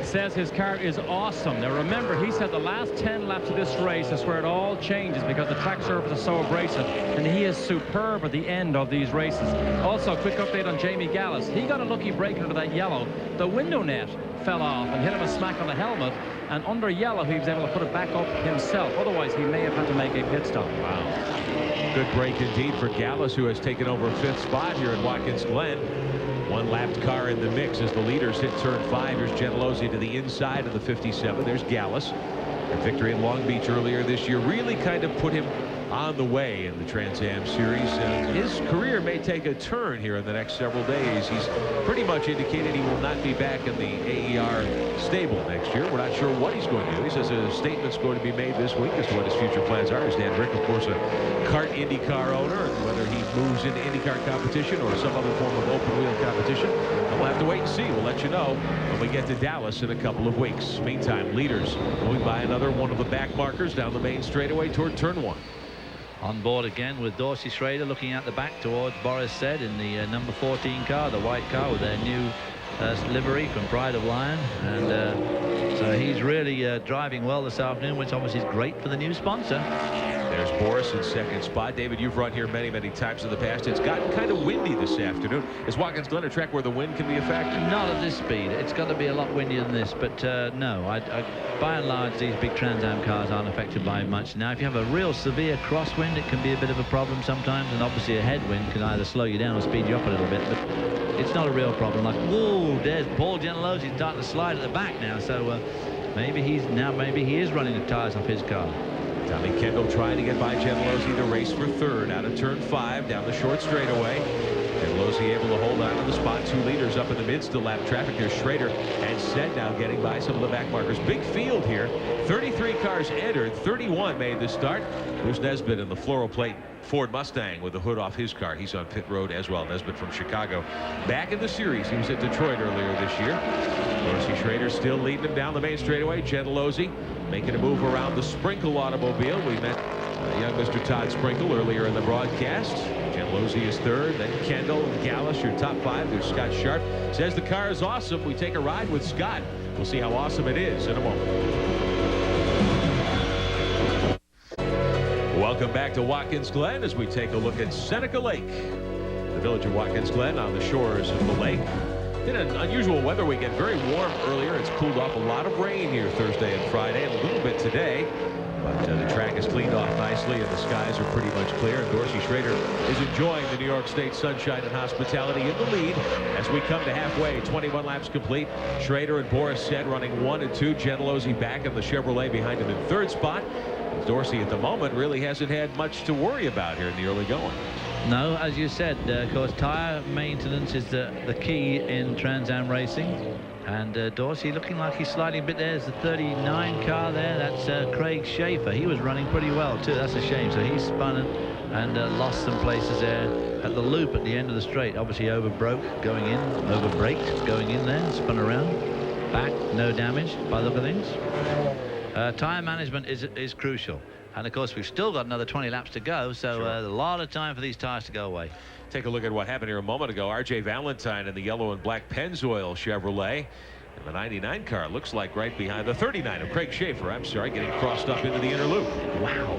says his car is awesome. Now remember, he said the last 10 laps of this race is where it all changes because the track surface is so abrasive, and he is superb at the end of these races. Also, quick update on Jamie Gallus. He got a lucky break into that yellow. The window net fell off and hit him a smack on the helmet, and under yellow he was able to put it back up himself. Otherwise he may have had to make a pit stop. Wow. Good break indeed for Gallus, who has taken over 5th spot here at Watkins Glen. One lapped car in the mix as the leaders hit turn 5. Here's Genelosi to the inside of the 57. There's Gallus. A victory in Long Beach earlier this year really kind of put him on the way in the Trans Am Series. His career may take a turn here in the next several days. He's pretty much indicated he will not be back in the AER stable next year. We're not sure what he's going to do. He says a statement's going to be made this week as to what his future plans are. His Dan Rick, of course, a kart IndyCar owner, and whether he moves into IndyCar competition or some other form of open wheel competition, we'll have to wait and see. We'll let you know when we get to Dallas in a couple of weeks. Meantime, leaders going by another one of the back markers down the main straightaway toward turn 1. On board again with Dorsey Schrader looking out the back towards Boris Said in the number 14 car, the white car with their new livery from Pride of Lion. And so he's really driving well this afternoon, which obviously is great for the new sponsor. There's Boris in 2nd spot. David, you've run here many, many times in the past. It's gotten kind of windy this afternoon. Is Watkins Glen a track where the wind can be a factor? Not at this speed. It's got to be a lot windier than this. But no, by and large, these big Trans Am cars aren't affected by much. Now, if you have a real severe crosswind, it can be a bit of a problem sometimes. And obviously, a headwind can either slow you down or speed you up a little bit. But it's not a real problem. Like, whoa, there's Paul Genelosi starting to slide at the back now. So maybe he is running the tires off his car. Tommy Kendall trying to get by Genelosi to race for 3rd out of turn 5 down the short straightaway. Genelosi able to hold on to the spot. 2 leaders up in the midst of lap traffic. There's Schrader and Said now getting by some of the back markers. Big field here. 33 cars entered. 31 made the start. There's Nesbitt in the floral plate Ford Mustang with the hood off his car. He's on pit road as well. Nesbitt from Chicago. Back in the series. He was at Detroit earlier this year. Dorsey Schrader still leading him down the main straightaway. Genelosi making a move around the Sprinkle automobile. We met young Mr. Todd Sprinkle earlier in the broadcast. Genelosi is 3rd, then Kendall and Gallus, your top 5. There's Scott Sharp. Says the car is awesome. We take a ride with Scott. We'll see how awesome it is in a moment. Welcome back to Watkins Glen as we take a look at Seneca Lake. The village of Watkins Glen on the shores of the lake. Been an unusual weather weekend. Very warm earlier. It's cooled off. A lot of rain here Thursday and Friday, and a little bit today. But the track is cleaned off nicely, and the skies are pretty much clear. And Dorsey Schrader is enjoying the New York State sunshine and hospitality in the lead as we come to halfway. 21 laps complete. Schrader and Boris Said running 1 and 2. Gentilozzi back in the Chevrolet behind him in 3rd spot. Dorsey at the moment really hasn't had much to worry about here in the early going. No, as you said, of course, tire maintenance is the key in Trans Am racing. And Dorsey looking like he's sliding a bit there. There's the 39 car there. That's Craig Schaefer. He was running pretty well, too. That's a shame. So he spun and lost some places there at the loop at the end of the straight. Obviously overbroke going in, overbraked going in there, spun around. Back, no damage by the look of things. Tire management is crucial. And of course, we've still got another 20 laps to go, so a lot of time for these tires to go away. Take a look at what happened here a moment ago. R.J. Valentine in the yellow and black Pennzoil Chevrolet. And the 99 car looks like right behind the 39 of Craig Schaefer. I'm sorry, getting crossed up into the inner loop. Wow,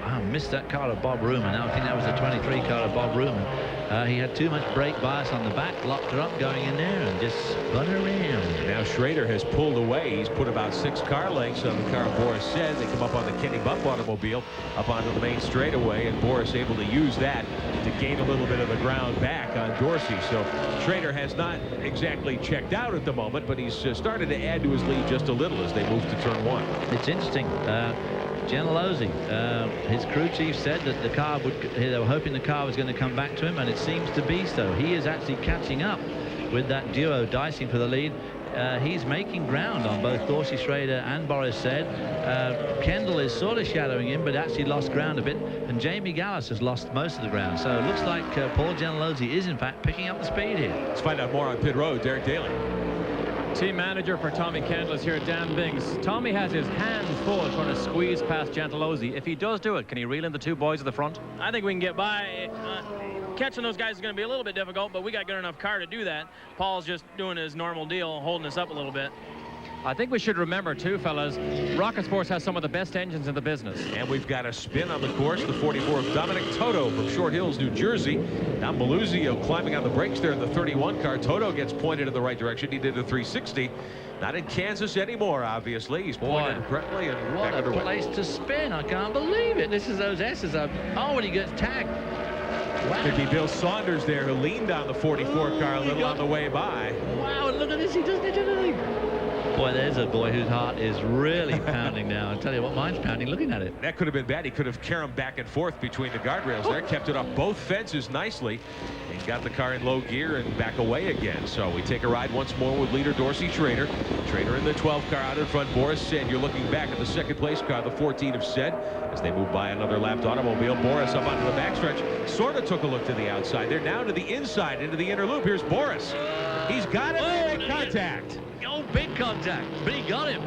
I missed that car of Bob Ruman. Now I think that was the 23 car of Bob Ruman. He had too much brake bias on the back, locked her up going in there and just spun her around. Now Schrader has pulled away. He's put about 6 car lengths on the car Boris Said. They come up on the Kenny Bump automobile up onto the main straightaway, and Boris able to use that to gain a little bit of the ground back on Dorsey. So Schrader has not exactly checked out at the moment, but he's started to add to his lead just a little as they move to turn 1. It's interesting. Gentilozzi, his crew chief said that the car they were hoping the car was going to come back to him, and it seems to be so. He is actually catching up with that duo dicing for the lead. He's making ground on both Dorsey Schrader and Boris Said. Kendall is sort of shadowing him, but actually lost ground a bit, and Jamie Gallis has lost most of the ground. So it looks like Paul Gentilozzi is in fact picking up the speed here. Let's find out more on pit road. Derek Daly. Team manager for Tommy Kendall is here, Dan Bings. Tommy has his hands full trying to squeeze past Gentilozzi. If he does do it, can he reel in the 2 boys at the front? I think we can get by. Catching those guys is going to be a little bit difficult, but we got good enough car to do that. Paul's just doing his normal deal, holding us up a little bit. I think we should remember, too, fellas, Rocket Sports has some of the best engines in the business. And we've got a spin on the course, the 44 of Dominic Toto from Short Hills, New Jersey. Now Maluzio climbing on the brakes there in the 31 car. Toto gets pointed in the right direction. He did a 360. Not in Kansas anymore, obviously. He's pointed correctly. And what a place to spin. I can't believe it. This is those S's up. Oh, when he gets tagged. Wow. Could be Bill Saunders there, who leaned on the 44 car a little on the way by. Wow, and look at this. He doesn't hit anything. Boy, there's a boy whose heart is really pounding now. I'll tell you what, mine's pounding looking at it. That could have been bad. He could have carried him back and forth between the guardrails there, kept it off both fences nicely, and got the car in low gear and back away again. So we take a ride once more with leader Dorsey Schrader. Schrader in the 12 car out in front. Boris Said, you're looking back at the 2nd place car, the 14 of Said, as they move by another lapped automobile. Boris up onto the backstretch. Sort of took a look to the outside. They're now to the inside, into the inner loop. Here's Boris. He's got it. They make contact. Oh, big contact, but he got him.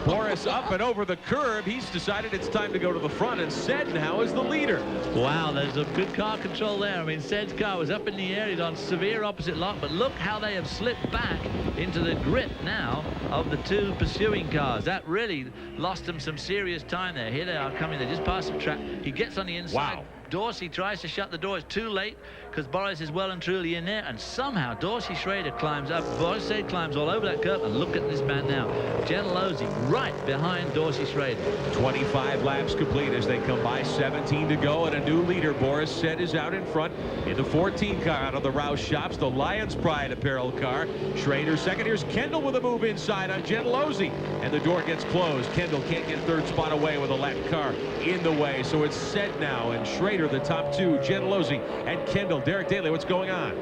Boris up and over the curb. He's decided it's time to go to the front, and Said now is the leader. Wow, there's a good car control there. I mean, Said's car was up in the air. He's on severe opposite lock, but look how they have slipped back into the grip now of the 2 pursuing cars. That really lost them some serious time there. Here they are coming. They just passed the track. He gets on the inside. Wow. Dorsey tries to shut the door. It's too late because Boris is well and truly in there, and somehow Dorsey Schrader climbs up. Boris Said climbs all over that curve, and look at this man now. Gentilozzi right behind Dorsey Schrader. 25 laps complete as they come by. 17 to go, and a new leader. Boris Said is out in front in the 14 car out of the Rouse shops, the Lion's Pride apparel car. Schrader second. Here's Kendall with a move inside on Gentilozzi, and the door gets closed. Kendall can't get 3rd spot away with a lapped car in the way, so it's Said now, and Schrader the top 2, Gentilozzi and Kendall. Derek Daly, what's going on?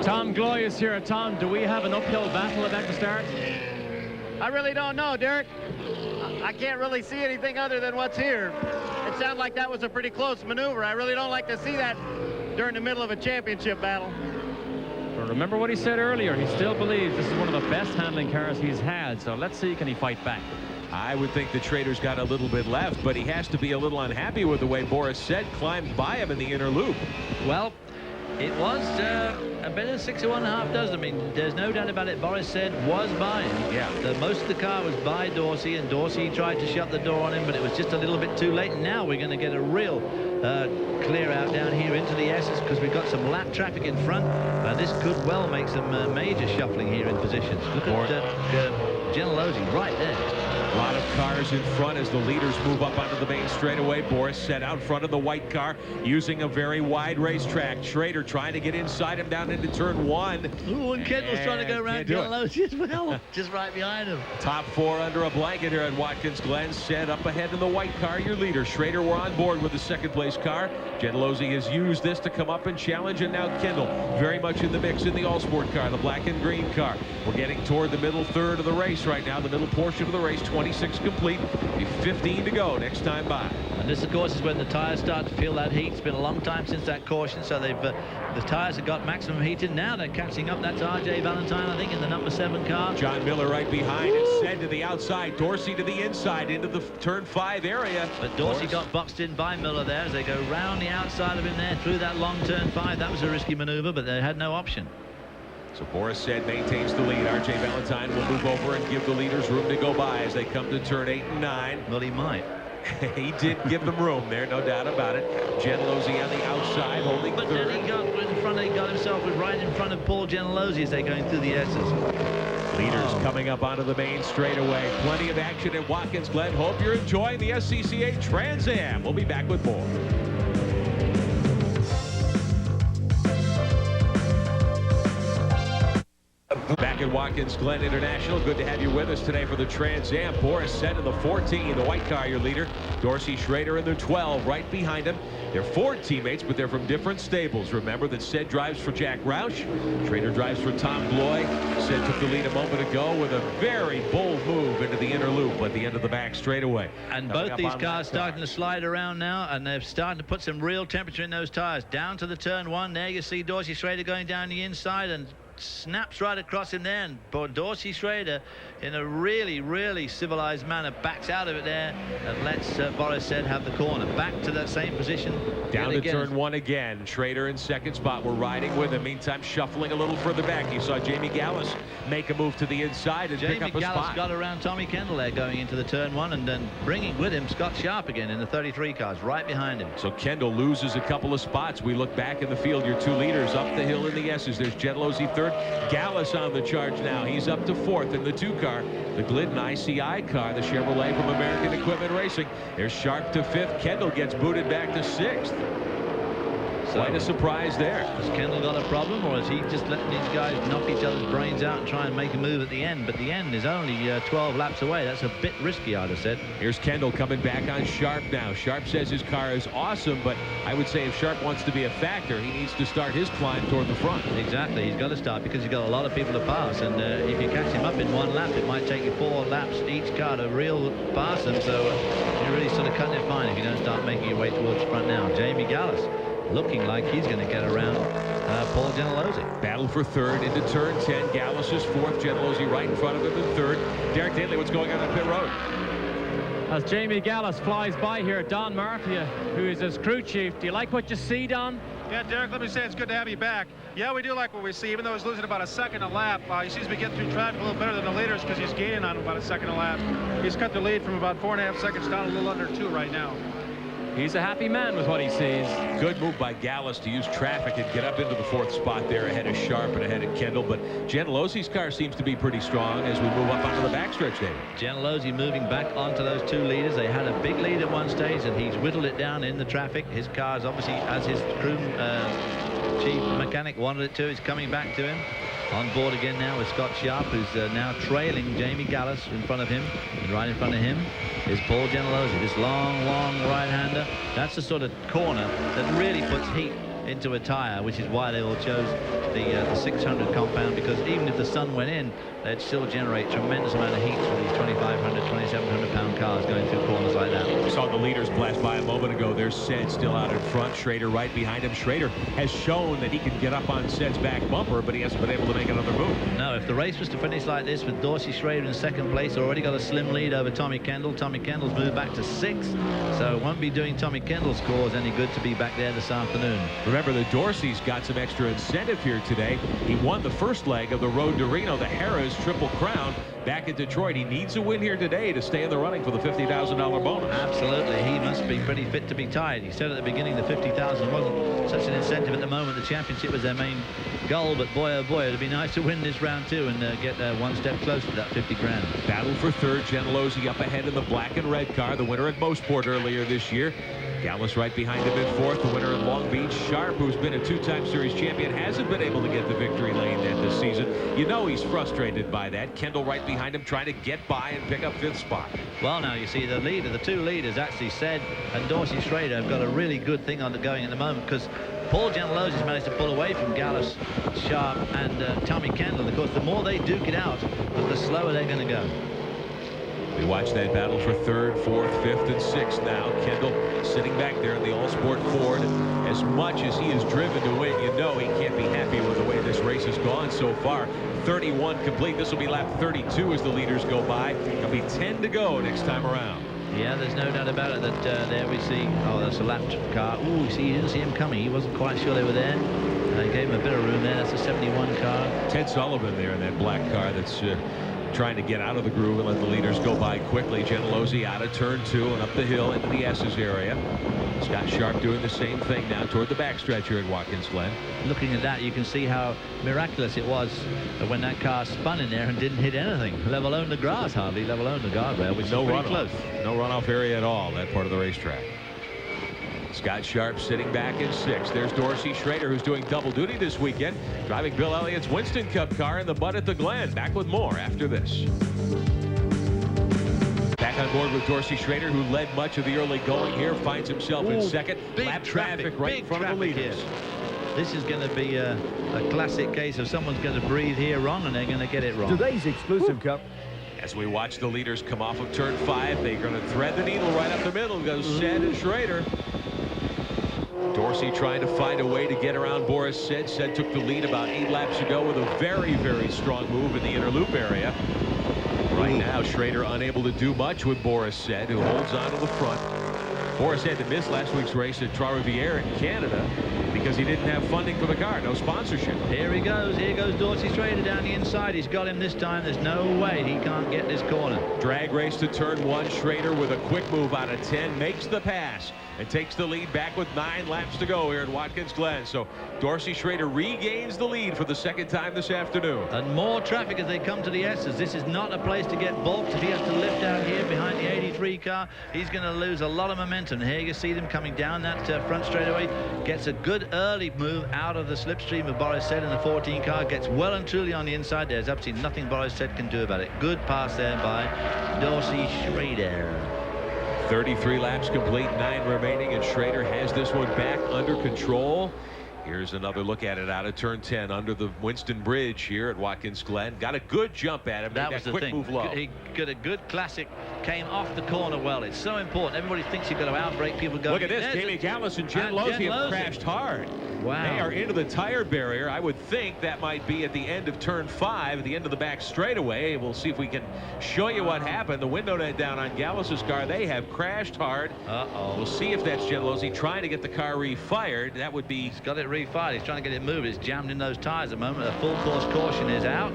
Tom Gloy is here. Tom, do we have an uphill battle at the start? I really don't know, Derek. I can't really see anything other than what's here. It sounded like that was a pretty close maneuver. I really don't like to see that during the middle of a championship battle. But remember what he said earlier. He still believes this is one of the best handling cars he's had. So let's see, can he fight back? I would think the Schrader's got a little bit left, but he has to be a little unhappy with the way Boris Said climbed by him in the inner loop. Well, It was a bit of 6 of 1.5 dozen. I mean, there's no doubt about it. Boris said was buying. Yeah. Most of the car was by Dorsey, and Dorsey tried to shut the door on him, but it was just a little bit too late. And now we're going to get a real clear out down here into the S's because we've got some lap traffic in front. This could well make some major shuffling here in positions. Look at Gentilozzi right there. A lot of cars in front as the leaders move up onto the main straightaway. Boris set out front of the white car using a very wide racetrack. Schrader trying to get inside him down into turn 1. Ooh, and Kendall's trying to go around Gentilozzi as well, just right behind him. Top 4 under a blanket here at Watkins Glen. Set up ahead in the white car, your leader. Schrader were on board with the second place car. Gentilozzi has used this to come up and challenge, and now Kendall very much in the mix in the all-sport car, the black and green car. We're getting toward the middle third of the race right now, the middle portion of the race. 26 complete, 15 to go next time by. And this, of course, is when the tires start to feel that heat. It's been a long time since that caution, so they've the tires have got maximum heat in. Now they're catching up. That's R.J. Valentine, I think, in the number 7 car. John Miller right behind. It's Said to the outside. Dorsey to the inside into the turn 5 area. But Dorsey got boxed in by Miller there as they go round the outside of him there through that long turn 5. That was a risky maneuver, but they had no option. So Boris Said maintains the lead. R.J. Valentine will move over and give the leaders room to go by as they come to turn 8 and 9. Well, he might. He did give them room there, no doubt about it. Gentilozzi on the outside, holding but third. Then he got in front. He got himself right in front of Paul Gentilozzi as they're going through the S's. Leaders coming up onto the main straightaway. Plenty of action at Watkins Glen. Hope you're enjoying the SCCA Trans Am. We'll be back with more. Back at Watkins Glen International. Good to have you with us today for the Trans Am. Boris Said in the 14, the white car, your leader. Dorsey Schrader in the 12, right behind him. They're Ford teammates, but they're from different stables. Remember that Said drives for Jack Roush. Schrader drives for Tom Gloy. Said took the lead a moment ago with a very bold move into the inner loop at the end of the back straightaway. And both these cars starting to slide around now, and they're starting to put some real temperature in those tires. Down to the turn 1. There you see Dorsey Schrader going down the inside and snaps right across him there, and Dorsey Schrader in a really civilized manner backs out of it there and lets Boris Said have the corner. Back to that same position. Down to turn 1 again. Schrader in second spot. We're riding with him. Meantime, shuffling a little further back. You saw Jamie Gallus make a move to the inside and pick up a Gallus spot. got around Tommy Kendall there going into the turn 1 and then bringing with him Scott Sharp again in the 33 cars right behind him. So Kendall loses a couple of spots. We look back in the field. Your 2 leaders up the hill in the S's. There's Gentilozzi third. Gallus on the charge now. He's up to 4th in the 2 car. The Glidden ICI car, the Chevrolet from American Equipment Racing. There's Sharp to 5th. Kendall gets booted back to 6th. Quite a surprise there. Has Kendall got a problem, or is he just letting these guys knock each other's brains out and try and make a move at the end? But the end is only 12 laps away. That's a bit risky, I'd have said. Here's Kendall coming back on Sharp now. Sharp says his car is awesome, but I would say if Sharp wants to be a factor, he needs to start his climb toward the front. Exactly. He's got to start because he's got a lot of people to pass, and if you catch him up in 1 lap, it might take you 4 laps each car to real pass him. So you're really sort of cutting it fine if you don't start making your way towards the front now. Jamie Gallus looking like he's going to get around Paul Gentilozzi. Battle for 3rd into turn 10. Gallus is 4th. Gentilozzi right in front of him in 3rd. Derek Daly, what's going on pit road? As Jamie Gallus flies by here, Don Murphy, who is his crew chief. Do you like what you see, Don? Yeah, Derek, let me say it's good to have you back. Yeah, we do like what we see, even though he's losing about a second a lap. He seems to be getting through traffic a little better than the leaders because he's gaining on about a second a lap. He's cut the lead from about 4.5 seconds down a little under 2 right now. He's a happy man with what he sees. Good move by Gallus to use traffic and get up into the 4th spot there ahead of Sharp and ahead of Kendall. But Gentilozzi's car seems to be pretty strong as we move up onto the backstretch, David. Gentilozzi moving back onto those 2 leaders. They had a big lead at one stage, and he's whittled it down in the traffic. His car's obviously, as his crew chief mechanic wanted it to, is coming back to him. On board again now with Scott Sharp, who's now trailing Jamie Gallus in front of him. And right in front of him is Paul Gentilozzi, this long right-hander. That's the sort of corner that really puts heat into a tire, which is why they all chose the 600 compound, because even if the sun went in, they'd still generate tremendous amount of heat for these 2,500, 2,700 pound cars going through corners like that. We saw the leaders blast by a moment ago. There's Said still out in front. Schrader right behind him. Schrader has shown that he can get up on Said's back bumper, but he hasn't been able to make another move. No, if the race was to finish like this with Dorsey Schrader in 2nd place, already got a slim lead over Tommy Kendall. Tommy Kendall's moved back to 6th, so it won't be doing Tommy Kendall's cause any good to be back there this afternoon. Remember, the Dorsey's got some extra incentive here today. He won the first leg of the road to Reno, the Harrah's Triple Crown back in Detroit. He needs a win here today to stay in the running for the $50,000 bonus. Absolutely. He must be pretty fit to be tied. He said at the beginning the 50,000 wasn't such an incentive at the moment. The championship was their main goal, but boy, oh boy, it'd be nice to win this round too and get one step closer to that 50 grand. Battle for third. Gentilozzi up ahead in the black and red car, the winner at Mossport earlier this year. Gallus right behind him in fourth, the winner at Long Beach. Sharp, who's been a two-time series champion, hasn't been able to get the victory lane yet this season. You know he's frustrated by that. Kendall right behind him trying to get by and pick up fifth spot. Well, now you see the leader, the two leaders, actually Said and Dorsey Schrader have got a really good thing on the going at the moment, because Paul Gentilozzi's managed to pull away from Gallus, Sharp and Tommy Kendall. Of course, the more they duke it out, the slower they're going to go. We watch that battle for third, fourth, fifth, and sixth now. Kendall sitting back there in the all-sport Ford. As much as he is driven to win, you know he can't be happy with the way this race has gone so far. 31 complete. This will be lap 32 as the leaders go by. There'll be 10 to go next time around. Yeah, there's no doubt about it that there we see, oh, that's a lap car. Ooh, see, you didn't see him coming. He wasn't quite sure they were there. They gave him a bit of room there. That's a 71 car. Ted Sullivan there in that black car that's trying to get out of the groove and let the leaders go by quickly. Gentilozzi out of turn 2 and up the hill into the S's area. Scott Sharp doing the same thing now toward the backstretch here at Watkins Glen. Looking at that, you can see how miraculous it was when that car spun in there and didn't hit anything, let alone the grass hardly, let alone the guardrail, which no is pretty runoff. close. No runoff area at all, that part of the racetrack. Scott Sharp sitting back in sixth. There's Dorsey Schrader, who's doing double duty this weekend, driving Bill Elliott's Winston Cup car in the Bud at the Glen. Back with more after this. Back on board with Dorsey Schrader, who led much of the early going here, finds himself in second. Big Lap traffic right in front of the leaders. Here. This is going to be a classic case of someone's going to breathe here wrong and they're going to get it wrong. Today's exclusive cup. As we watch the leaders come off of turn 5, they're going to thread the needle right up the middle. Goes Said and Schrader. Dorsey trying to find a way to get around Boris Said. Said took the lead about 8 laps ago with a very, very strong move in the inner loop area. Right now, Schrader unable to do much with Boris Said, who holds on to the front. Boris had to miss last week's race at Trois-Rivières in Canada because he didn't have funding for the car, no sponsorship. Here he goes. Here goes Dorsey Schrader down the inside. He's got him this time. There's no way he can't get this corner. Drag race to turn 1. Schrader with a quick move out of 10 makes the pass and takes the lead back with 9 laps to go here at Watkins Glen. So Dorsey Schrader regains the lead for the second time this afternoon. And more traffic as they come to the S's. This is not a place to get balked. If he has to lift out here behind the 83 car, he's going to lose a lot of momentum. Here you see them coming down that front straightaway. Gets a good early move out of the slipstream of Boris Said in the 14 car. Gets well and truly on the inside. There's absolutely nothing Boris Said can do about it. Good pass there by Dorsey Schrader. 33 laps complete, 9 remaining, and Schrader has this one back under control. Here's another look at it out of turn 10 under the Winston Bridge here at Watkins Glen. Got a good jump at him. That was the quick thing. Move low. He got a good classic. Came off the corner well. It's so important. Everybody thinks you've got to outbrake people going. Look at this. Jamie Gallus and Gentilozzi have crashed hard. Wow. They are into the tire barrier. I would think that might be at the end of turn 5, at the end of the back straightaway. We'll see if we can show you what happened. The window net down on Gallus's car. They have crashed hard. Uh-oh. We'll see if that's Gentilozzi trying to get the car refired. That would be... He's got it refired. He's trying to get it moved. It's jammed in those tires at the moment. A full course caution is out.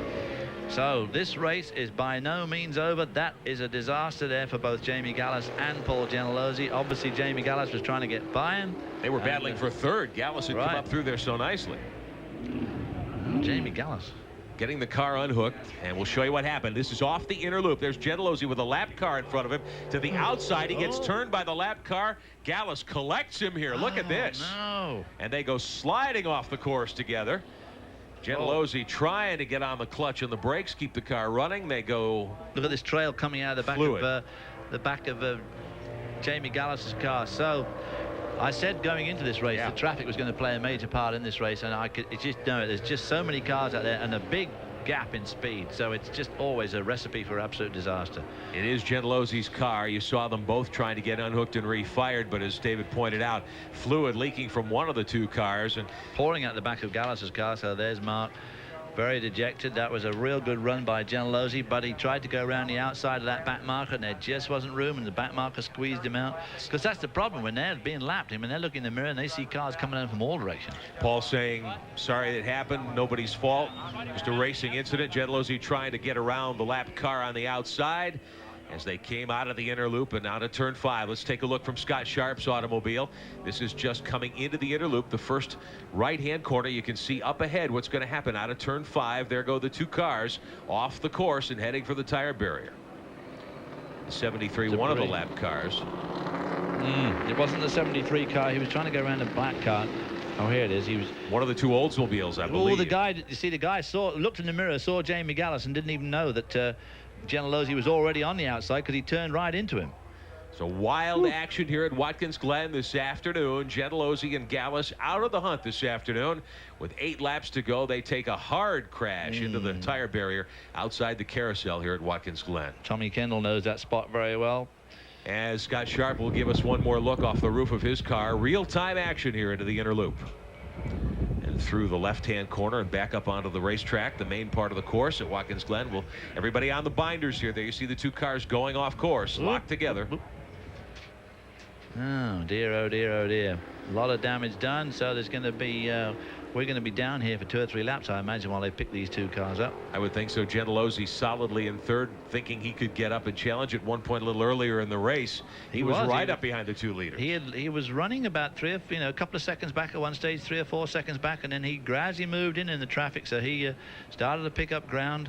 So this race is by no means over. That is a disaster there for both Jamie Gallus and Paul Gentilozzi. Obviously, Jamie Gallus was trying to get by him. They were battling for third. Gallus had come up through there so nicely. Jamie Gallus getting the car unhooked, and we'll show you what happened. This is off the inner loop. There's Gentilozzi with a lap car in front of him. To the outside, he gets turned by the lap car. Gallus collects him here. Look at this. No. And they go sliding off the course together. Gentilozzi trying to get on the clutch and the brakes, keep the car running. They go. Look at this trail coming out of the back of Jamie Gallus's car. So I said going into this race, the traffic was going to play a major part in this race, and I could just know it. There's just so many cars out there and a big gap in speed, so it's just always a recipe for absolute disaster. It is Gentilozzi's car. You saw them both trying to get unhooked and refired, but as David pointed out, fluid leaking from one of the two cars and pouring out the back of Gallus's car. So there's Mark very dejected. That was a real good run by Genealosi, but he tried to go around the outside of that back marker, and there just wasn't room, and the back marker squeezed him out. Because that's the problem when they're being lapped. I mean, they're looking in the mirror and they see cars coming in from all directions. Paul saying, sorry it happened, nobody's fault, just a racing incident. Genealosi trying to get around the lapped car on the outside as they came out of the inner loop and out of turn 5. Let's take a look from Scott Sharp's automobile. This is just coming into the inner loop, the first right-hand corner. You can see up ahead what's going to happen out of turn 5. There go the 2 cars off the course and heading for the tire barrier. The 73, one of the lap cars. It wasn't the 73 car. He was trying to go around the black car. Oh, here it is. He was one of the 2 Oldsmobiles, I believe. Oh, the guy, you see, the guy looked in the mirror, saw Jamie Gallus, and didn't even know that Genealosi was already on the outside because he turned right into him. So wild action here at Watkins Glen this afternoon. Genealosi and Gallus out of the hunt this afternoon. With 8 laps to go, they take a hard crash into the tire barrier outside the carousel here at Watkins Glen. Tommy Kendall knows that spot very well. As Scott Sharp will give us one more look off the roof of his car. Real-time action here into the inner loop. And through the left-hand corner and back up onto the racetrack, the main part of the course at Watkins Glen. Well, everybody on the binders here. There you see the 2 cars going off course, locked together. Oh dear, oh dear, oh dear. A lot of damage done, so there's going to be we're going to be down here for 2 or 3 laps, I imagine, while they pick these 2 cars up. I would think so. Genealosi solidly in 3rd, thinking he could get up and challenge at one point a little earlier in the race. He was right up behind the 2 leaders. He was running about a couple of seconds back at one stage, 3 or 4 seconds back, and then he gradually moved in the traffic, so he started to pick up ground.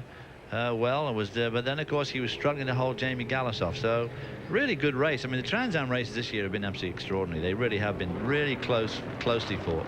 Well, but then of course he was struggling to hold Jamie Gallus off. So really good race. I mean, the Trans Am races this year have been absolutely extraordinary. They really have been really closely fought.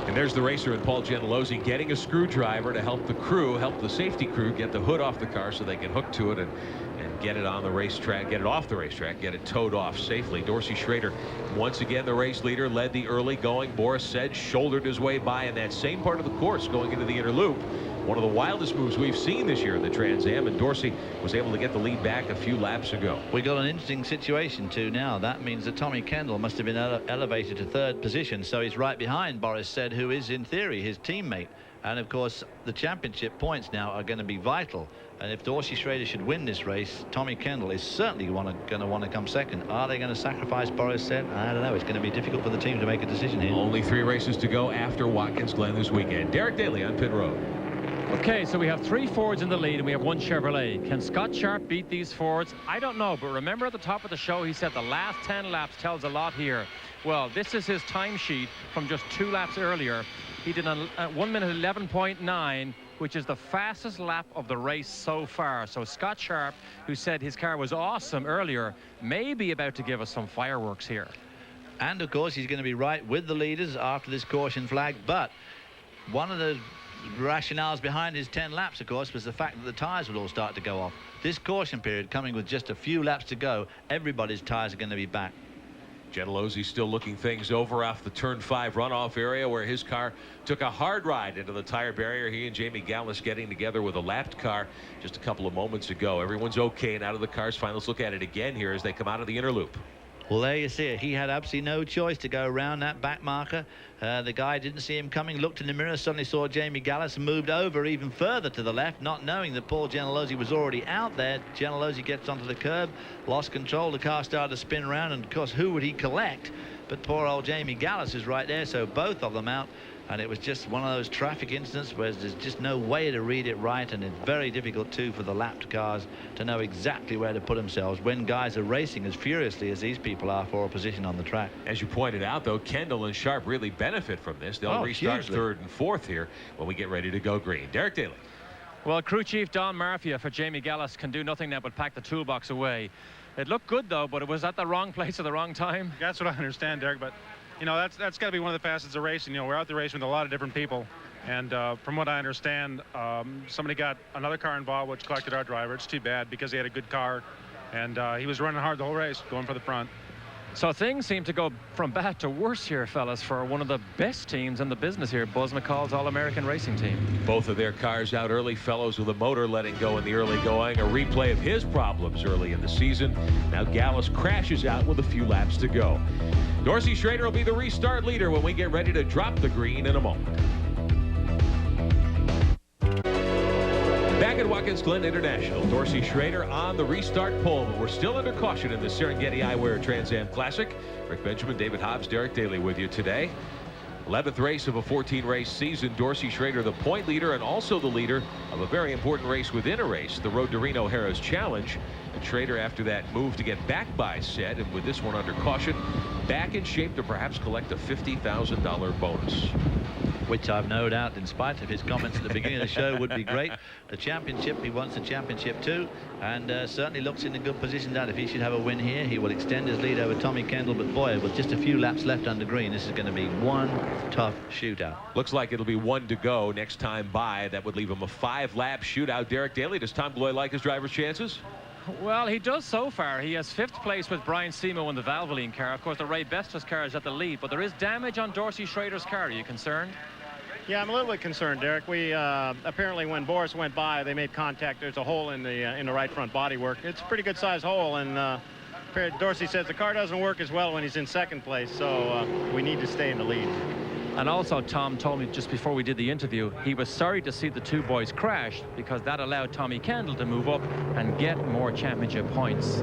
And there's the racer and Paul Genealosi getting a screwdriver to help the safety crew get the hood off the car so they can hook to it and get it on the racetrack, get it off the racetrack, get it towed off safely. Dorsey Schrader, once again the race leader, led the early going. Boris Sedge shouldered his way by in that same part of the course going into the inner loop. One of the wildest moves we've seen this year in the Trans Am, and Dorsey was able to get the lead back a few laps ago. We got an interesting situation too now. That means that Tommy Kendall must have been elevated to 3rd position, so he's right behind Boris Sedge, who is in theory his teammate. And of course the championship points now are going to be vital, and if Dorsey Schrader should win this race, Tommy Kendall is certainly going to want to come 2nd. Are they going to sacrifice Boris Sedge? I don't know. It's going to be difficult for the team to make a decision here. Only 3 races to go after Watkins Glen this weekend. Derek Daly on pit road. Okay, so we have 3 Fords in the lead and we have 1 Chevrolet. Can Scott Sharp beat these Fords? I don't know, but remember at the top of the show he said the last 10 laps tells a lot here. Well, this is his timesheet from just 2 laps earlier. He did 1 minute 11.9, which is the fastest lap of the race so far. So Scott Sharp, who said his car was awesome earlier, may be about to give us some fireworks here. And of course he's going to be right with the leaders after this caution flag, but one of the rationales behind his 10 laps, of course, was the fact that the tires would all start to go off. This caution period coming with just a few laps to go, everybody's tires are going to be back. Genealosi still looking things over off the turn 5 runoff area where his car took a hard ride into the tire barrier. He and Jamie Gallus getting together with a lapped car just a couple of moments ago. Everyone's okay and out of the cars. Fine, let's look at it again here as they come out of the inner loop. Well, there you see it. He had absolutely no choice to go around that back marker. The guy didn't see him coming, looked in the mirror, suddenly saw Jamie Gallus and moved over even further to the left, not knowing that Paul Genealosi was already out there. Genealosi gets onto the curb, lost control. The car started to spin around, and of course, who would he collect? But poor old Jamie Gallus is right there, so both of them out. And it was just one of those traffic incidents where there's just no way to read it right, and it's very difficult too for the lapped cars to know exactly where to put themselves when guys are racing as furiously as these people are for a position on the track. As you pointed out, though, Kendall and Sharp really benefit from this. They'll restart hugely. 3rd and 4th here when we get ready to go green. Derek Daly. Well, crew chief Don Murphy for Jamie Gallus can do nothing now but pack the toolbox away. It looked good though, but it was at the wrong place at the wrong time. That's what I understand, Derek, but you know, that's got to be one of the facets of racing. You know, we're out there racing with a lot of different people. And from what I understand, somebody got another car involved, which collected our driver. It's too bad because he had a good car. And he was running hard the whole race, going for the front. So things seem to go from bad to worse here, fellas, for one of the best teams in the business here, Buzz McCall's All-American Racing Team. Both of their cars out early. Fellows with a motor letting go in the early going. A replay of his problems early in the season. Now Gallus crashes out with a few laps to go. Dorsey Schrader will be the restart leader when we get ready to drop the green in a moment. Back at Watkins Glen International, Dorsey Schrader on the restart pole, but we're still under caution in the Serengeti Eyewear Trans Am Classic. Rick Benjamin, David Hobbs, Derek Daly with you today. 11th race of a 14-race season. Dorsey Schrader, the point leader and also the leader of a very important race within a race, the Road to Reno Harrah's Challenge. And Schrader, after that move to get back by Set, and with this one under caution, back in shape to perhaps collect a $50,000 bonus. Which I've no doubt, in spite of his comments at the beginning of the show, would be great. The championship, he wants the championship too, and certainly looks in a good position that if he should have a win here, he will extend his lead over Tommy Kendall. But boy, with just a few laps left under green, this is going to be one tough shootout. Looks like it'll be one to go next time by. That would leave him a 5-lap shootout. Derek Daly, does Tom Gloy like his driver's chances? Well, he does so far. He has 5th place with Brian Simo in the Valvoline car. Of course, the Ray Bestos car is at the lead, but there is damage on Dorsey Schrader's car. Are you concerned? Yeah, I'm a little bit concerned, Derek. We apparently, when Boris went by, they made contact. There's a hole in the right front bodywork. It's a pretty good sized hole, and Dorsey says the car doesn't work as well when he's in 2nd place, so we need to stay in the lead. And also, Tom told me just before we did the interview, he was sorry to see the two boys crash because that allowed Tommy Kendall to move up and get more championship points.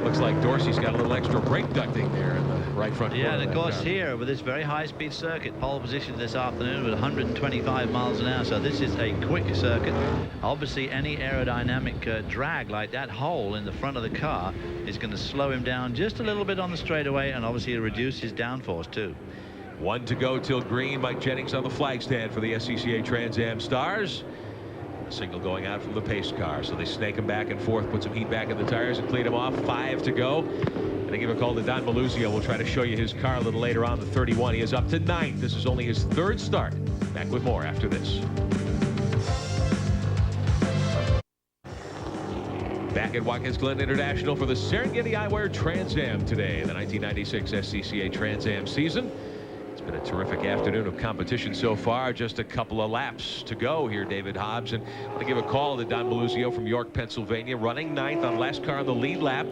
Looks like Dorsey's got a little extra brake ducting there in the right front. Yeah, and of course here with this very high-speed circuit, pole position this afternoon with 125 miles an hour, so this is a quick circuit. Obviously, any aerodynamic drag like that hole in the front of the car is going to slow him down just a little bit on the straightaway, and obviously reduce his downforce too. 1 to go till green. Mike Jennings on the flag stand for the SCCA Trans Am Stars. A signal going out from the pace car, so they snake him back and forth, put some heat back in the tires and clean him off. 5 to go. And they give a call to Don Maluzio. We'll try to show you his car a little later on, the 31. He is up to 9th. This is only his 3rd start. Back with more after this. Back at Watkins Glen International for the Serengeti Eyewear Trans Am today, the 1996 SCCA Trans Am season. Been a terrific afternoon of competition so far. Just a couple of laps to go here, David Hobbs. And I want to give a call to Don Maluzio from York, Pennsylvania, running 9th on last car on the lead lap.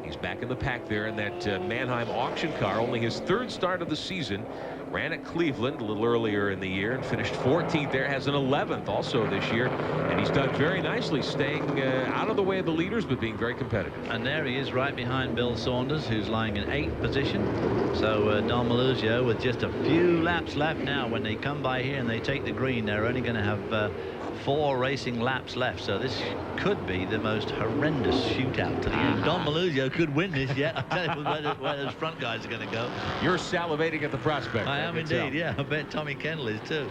He's back in the pack there in that Mannheim auction car. Only his 3rd start of the season. Ran at Cleveland a little earlier in the year and finished 14th there. Has an 11th also this year. And he's done very nicely, staying out of the way of the leaders, but being very competitive. And there he is right behind Bill Saunders, who's lying in 8th position. So Don Maluzio with just a few laps left now. When they come by here and they take the green, they're only going to have 4 racing laps left, so this could be the most horrendous shootout to the end. Don Maluzio could win this yet. I tell you where those front guys are going to go. You're salivating at the prospect. I am indeed, yeah. I bet Tommy Kendall is too.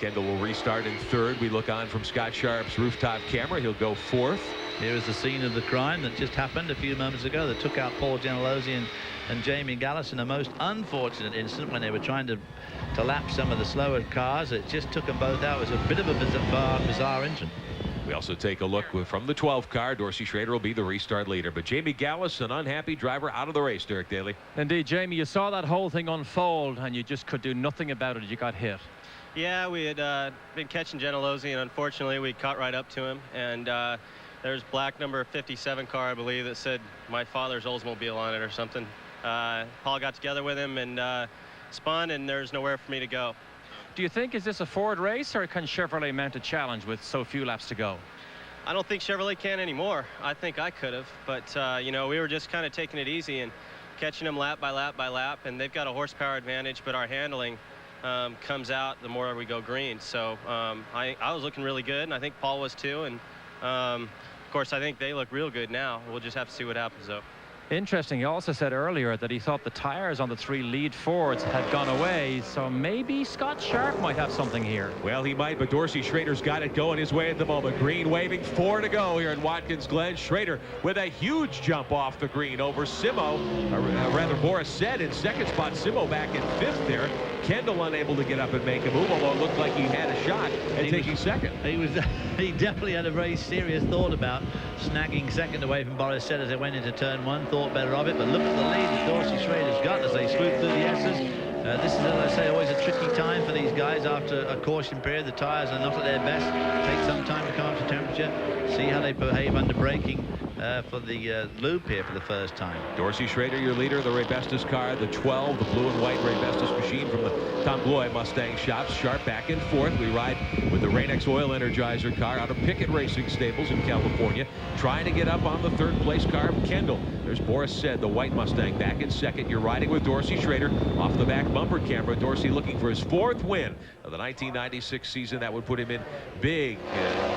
Kendall will restart in 3rd. We look on from Scott Sharp's rooftop camera. He'll go 4th. Here is the scene of the crime that just happened a few moments ago that took out Paul Gentilozzi and Jamie Gallus in a most unfortunate incident when they were trying to lap some of the slower cars. It just took them both out. It was a bit of a bizarre incident. We also take a look from the 12 car. Dorsey Schrader will be the restart leader, but Jamie Gallus, an unhappy driver, out of the race. Derek Daly. Indeed, Jamie, you saw that whole thing unfold and you just could do nothing about it. You got hit. Yeah, we had been catching Gentilozzi, and unfortunately we caught right up to him, and there's black number 57 car, I believe, that said my father's Oldsmobile on it or something. Paul got together with him and spun, and there's nowhere for me to go. Do you think, is this a Ford race, or can Chevrolet mount a challenge with so few laps to go? I don't think Chevrolet can anymore. I think I could have, but you know, we were just kind of taking it easy and catching them lap by lap by lap, and they've got a horsepower advantage, but our handling comes out the more we go green. So I was looking really good, and I think Paul was too, and of course I think they look real good now. We'll just have to see what happens though. Interesting. He also said earlier that he thought the tires on the 3 lead Fords had gone away, so maybe Scott Sharp might have something here. Well, he might, but Dorsey Schrader's got it going his way at the moment. Green waving, 4 to go here in Watkins Glen. Schrader with a huge jump off the green over Simo, rather Boris said in 2nd spot. Simo back in 5th there. Kendall unable to get up and make a move, although it looked like he had a shot at taking 2nd. He definitely had a very serious thought about snagging 2nd away from Boris said as they went into turn 1. Thought better of it, but look at the lead that Dorsey Schrader's got as they swoop through the S's. This is, as I say, always a tricky time for these guys after a caution period. The tires are not at their best. Take some time to come up to temperature. See how they behave under braking for the loop here for the first time. Dorsey Schrader, your leader, the Ray Bestos car, the 12, the blue and white Ray Bestos machine from the Tom Gloy Mustang shops. Sharp back in 4th. We ride with the Rain-X Oil Energizer car out of Pickett Racing Stables in California, trying to get up on the third place car of Kendall. There's Boris Said, the white Mustang, back in second. You're riding with Dorsey Schrader off the back bumper camera. Dorsey looking for his 4th win of the 1996 season. That would put him in big,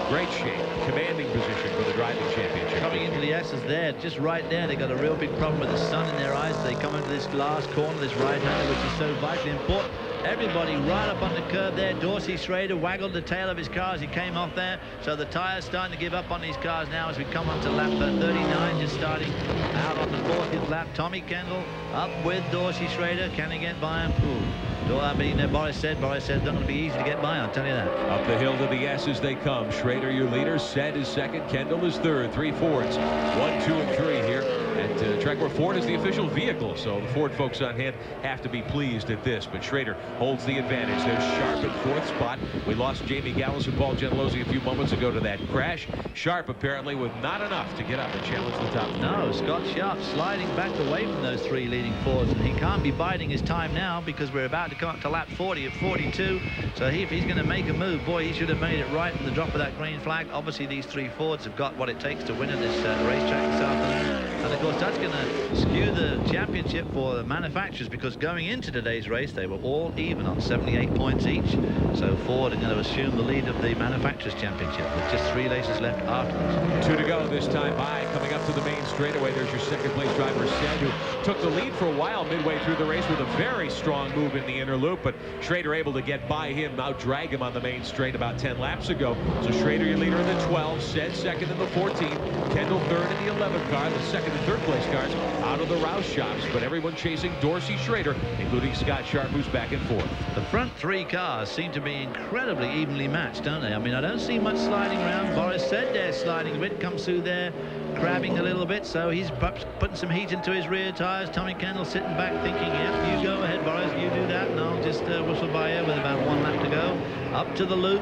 great shape, commanding position for the driving championship. Coming into the S's there, just right there, they got a real big problem with the sun in their eyes. They come into this last corner, this right-hander, which is so vitally important. Everybody right up on the curb there. Dorsey Schrader waggled the tail of his car as he came off there. So the tires starting to give up on these cars now as we come on to lap 39, just starting out on the 40th lap. Tommy Kendall up with Dorsey Schrader. Can he get by him? I mean, Boris Said it's not going to be easy to get by, I'll tell you that. Up the hill to the S's they come. Schrader, your leader. Said is second. Kendall is third. 3 Fords. 1, 2, and 3 here at track where Ford is the official vehicle. So the Ford folks on hand have to be pleased at this. But Schrader holds the advantage. There's Sharp at 4th spot. We lost Jamie Gallus and Paul Gentilozzi a few moments ago to that crash. Sharp apparently with not enough to get up and challenge the top. No, Scott Sharp sliding back away from those 3 leading Fords, and he can't be biding his time now because we're about to come up to lap 40 at 42. So if he's going to make a move, boy, he should have made it right from the drop of that green flag. Obviously, these 3 Fords have got what it takes to win at this racetrack this afternoon. And of course, that's going to skew the championship for the manufacturers, because going into today's race, they were all even on 78 points each. So Ford are going to assume the lead of the manufacturers championship with just 3 races left afterwards. 2 to go this time by. Coming up to the main straightaway, there's your second place driver, Said, who took the lead for a while midway through the race with a very strong move in the inner loop, but Schrader able to get by him, out-drag him on the main straight about 10 laps ago. So Schrader, your leader in the 12, Said second in the 14, Kendall third in the 11 car. The second and third place cars out of the Rouse shops, but everyone chasing Dorsey Schrader, including Scott Sharp, who's back and forth. The front 3 cars seem to be incredibly evenly matched, don't they? I mean, I don't see much sliding around. Boris Said there sliding a bit, comes through there crabbing a little bit, so he's perhaps putting some heat into his rear tires. Tommy Kendall sitting back thinking, yep, you go ahead, Boris, you do that, and I'll just whistle by you with about 1 lap to go. Up to the loop.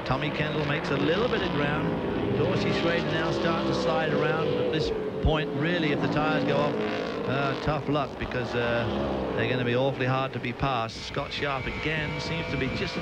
Tommy Kendall makes a little bit of ground. Dorsey Schrader now starting to slide around. At this point, really, if the tires go off, tough luck, because they're going to be awfully hard to be passed. Scott Sharp again seems to be just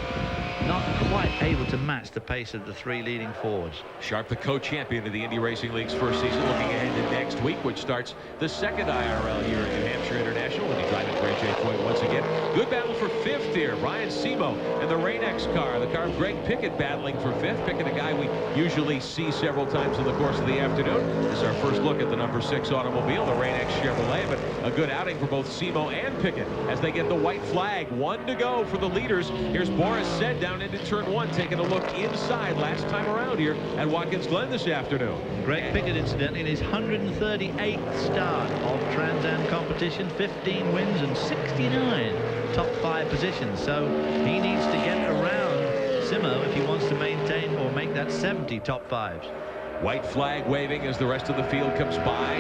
not quite able to match the pace of the 3 leading Fords. Sharp, the co-champion of the Indy Racing League's first season, looking ahead to next week, which starts the 2nd IRL here at New Hampshire International, when he's driving Greg J. Foyt once again. Good battle for 5th here. Ryan Simo and the Rain-X car, the car of Greg Pickett, battling for 5th. Pickett, a guy we usually see several times in the course of the afternoon. This is our first look at the number 6 automobile, the Rain-X Chevrolet, but a good outing for both Simo and Pickett as they get the white flag. 1 to go for the leaders. Here's Boris Said down into turn 1, taking a look inside last time around here at Watkins Glen this afternoon. Greg Pickett, incidentally, in his 138th start of Trans Am competition, 15 wins and 69 top 5 positions. So he needs to get around Simo if he wants to maintain or make that 70 top 5s. White flag waving as the rest of the field comes by.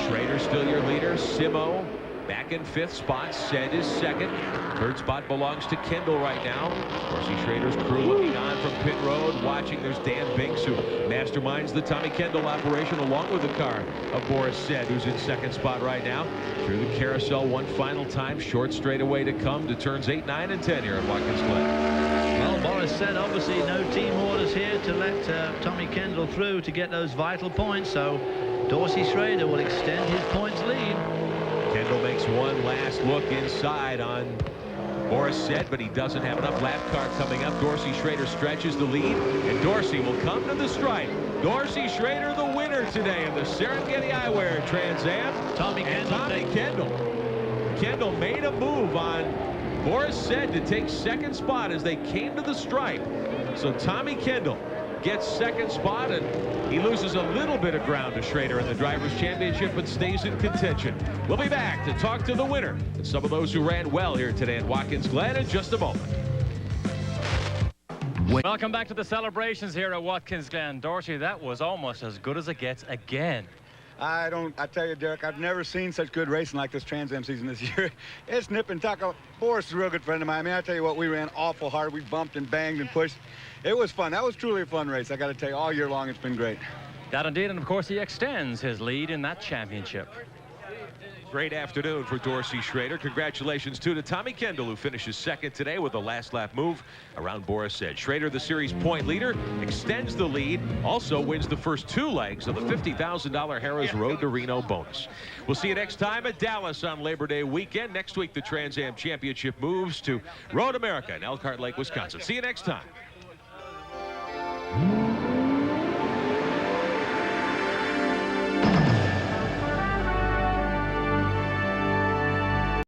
Schrader still your leader. Simo back in 5th spot. Said is 2nd. 3rd spot belongs to Kendall right now. Dorsey Schrader's crew looking on from pit road, watching. There's Dan Binks, who masterminds the Tommy Kendall operation along with the car of Boris Said, who's in 2nd spot right now. Through the carousel one final time. Short straightaway to come to turns 8, 9, and 10 here at Watkins Glen. Well, Boris Said obviously no team orders here to let Tommy Kendall through to get those vital points. So Dorsey Schrader will extend his points lead. Kendall makes one last look inside on Boris Said, but he doesn't have enough. Lap car coming up. Dorsey Schrader stretches the lead, and Dorsey will come to the stripe. Dorsey Schrader, the winner today of the Serengeti Eyewear Trans Am. Tommy Kendall. Kendall made a move on Boris Said to take 2nd spot as they came to the stripe. So Tommy Kendall gets 2nd spot, and he loses a little bit of ground to Schrader in the Drivers' Championship, but stays in contention. We'll be back to talk to the winner and some of those who ran well here today at Watkins Glen in just a moment. Welcome back to the celebrations here at Watkins Glen. Dorsey, that was almost as good as it gets again. I tell you, Derek, I've never seen such good racing like this Trans Am season this year. It's nip and tuck. Boris is a real good friend of mine. I mean, I tell you what, we ran awful hard. We bumped and banged and pushed. It was fun. That was truly a fun race. I got to tell you, all year long, it's been great. That indeed, and of course, he extends his lead in that championship. Great afternoon for Dorsey Schrader. Congratulations, too, to Tommy Kendall, who finishes second today with a last-lap move around Boris Said. Schrader, the series point leader, extends the lead, also wins the first 2 legs of the $50,000 Harrah's Road to Reno bonus. We'll see you next time at Dallas on Labor Day weekend. Next week, the Trans Am Championship moves to Road America in Elkhart Lake, Wisconsin. See you next time.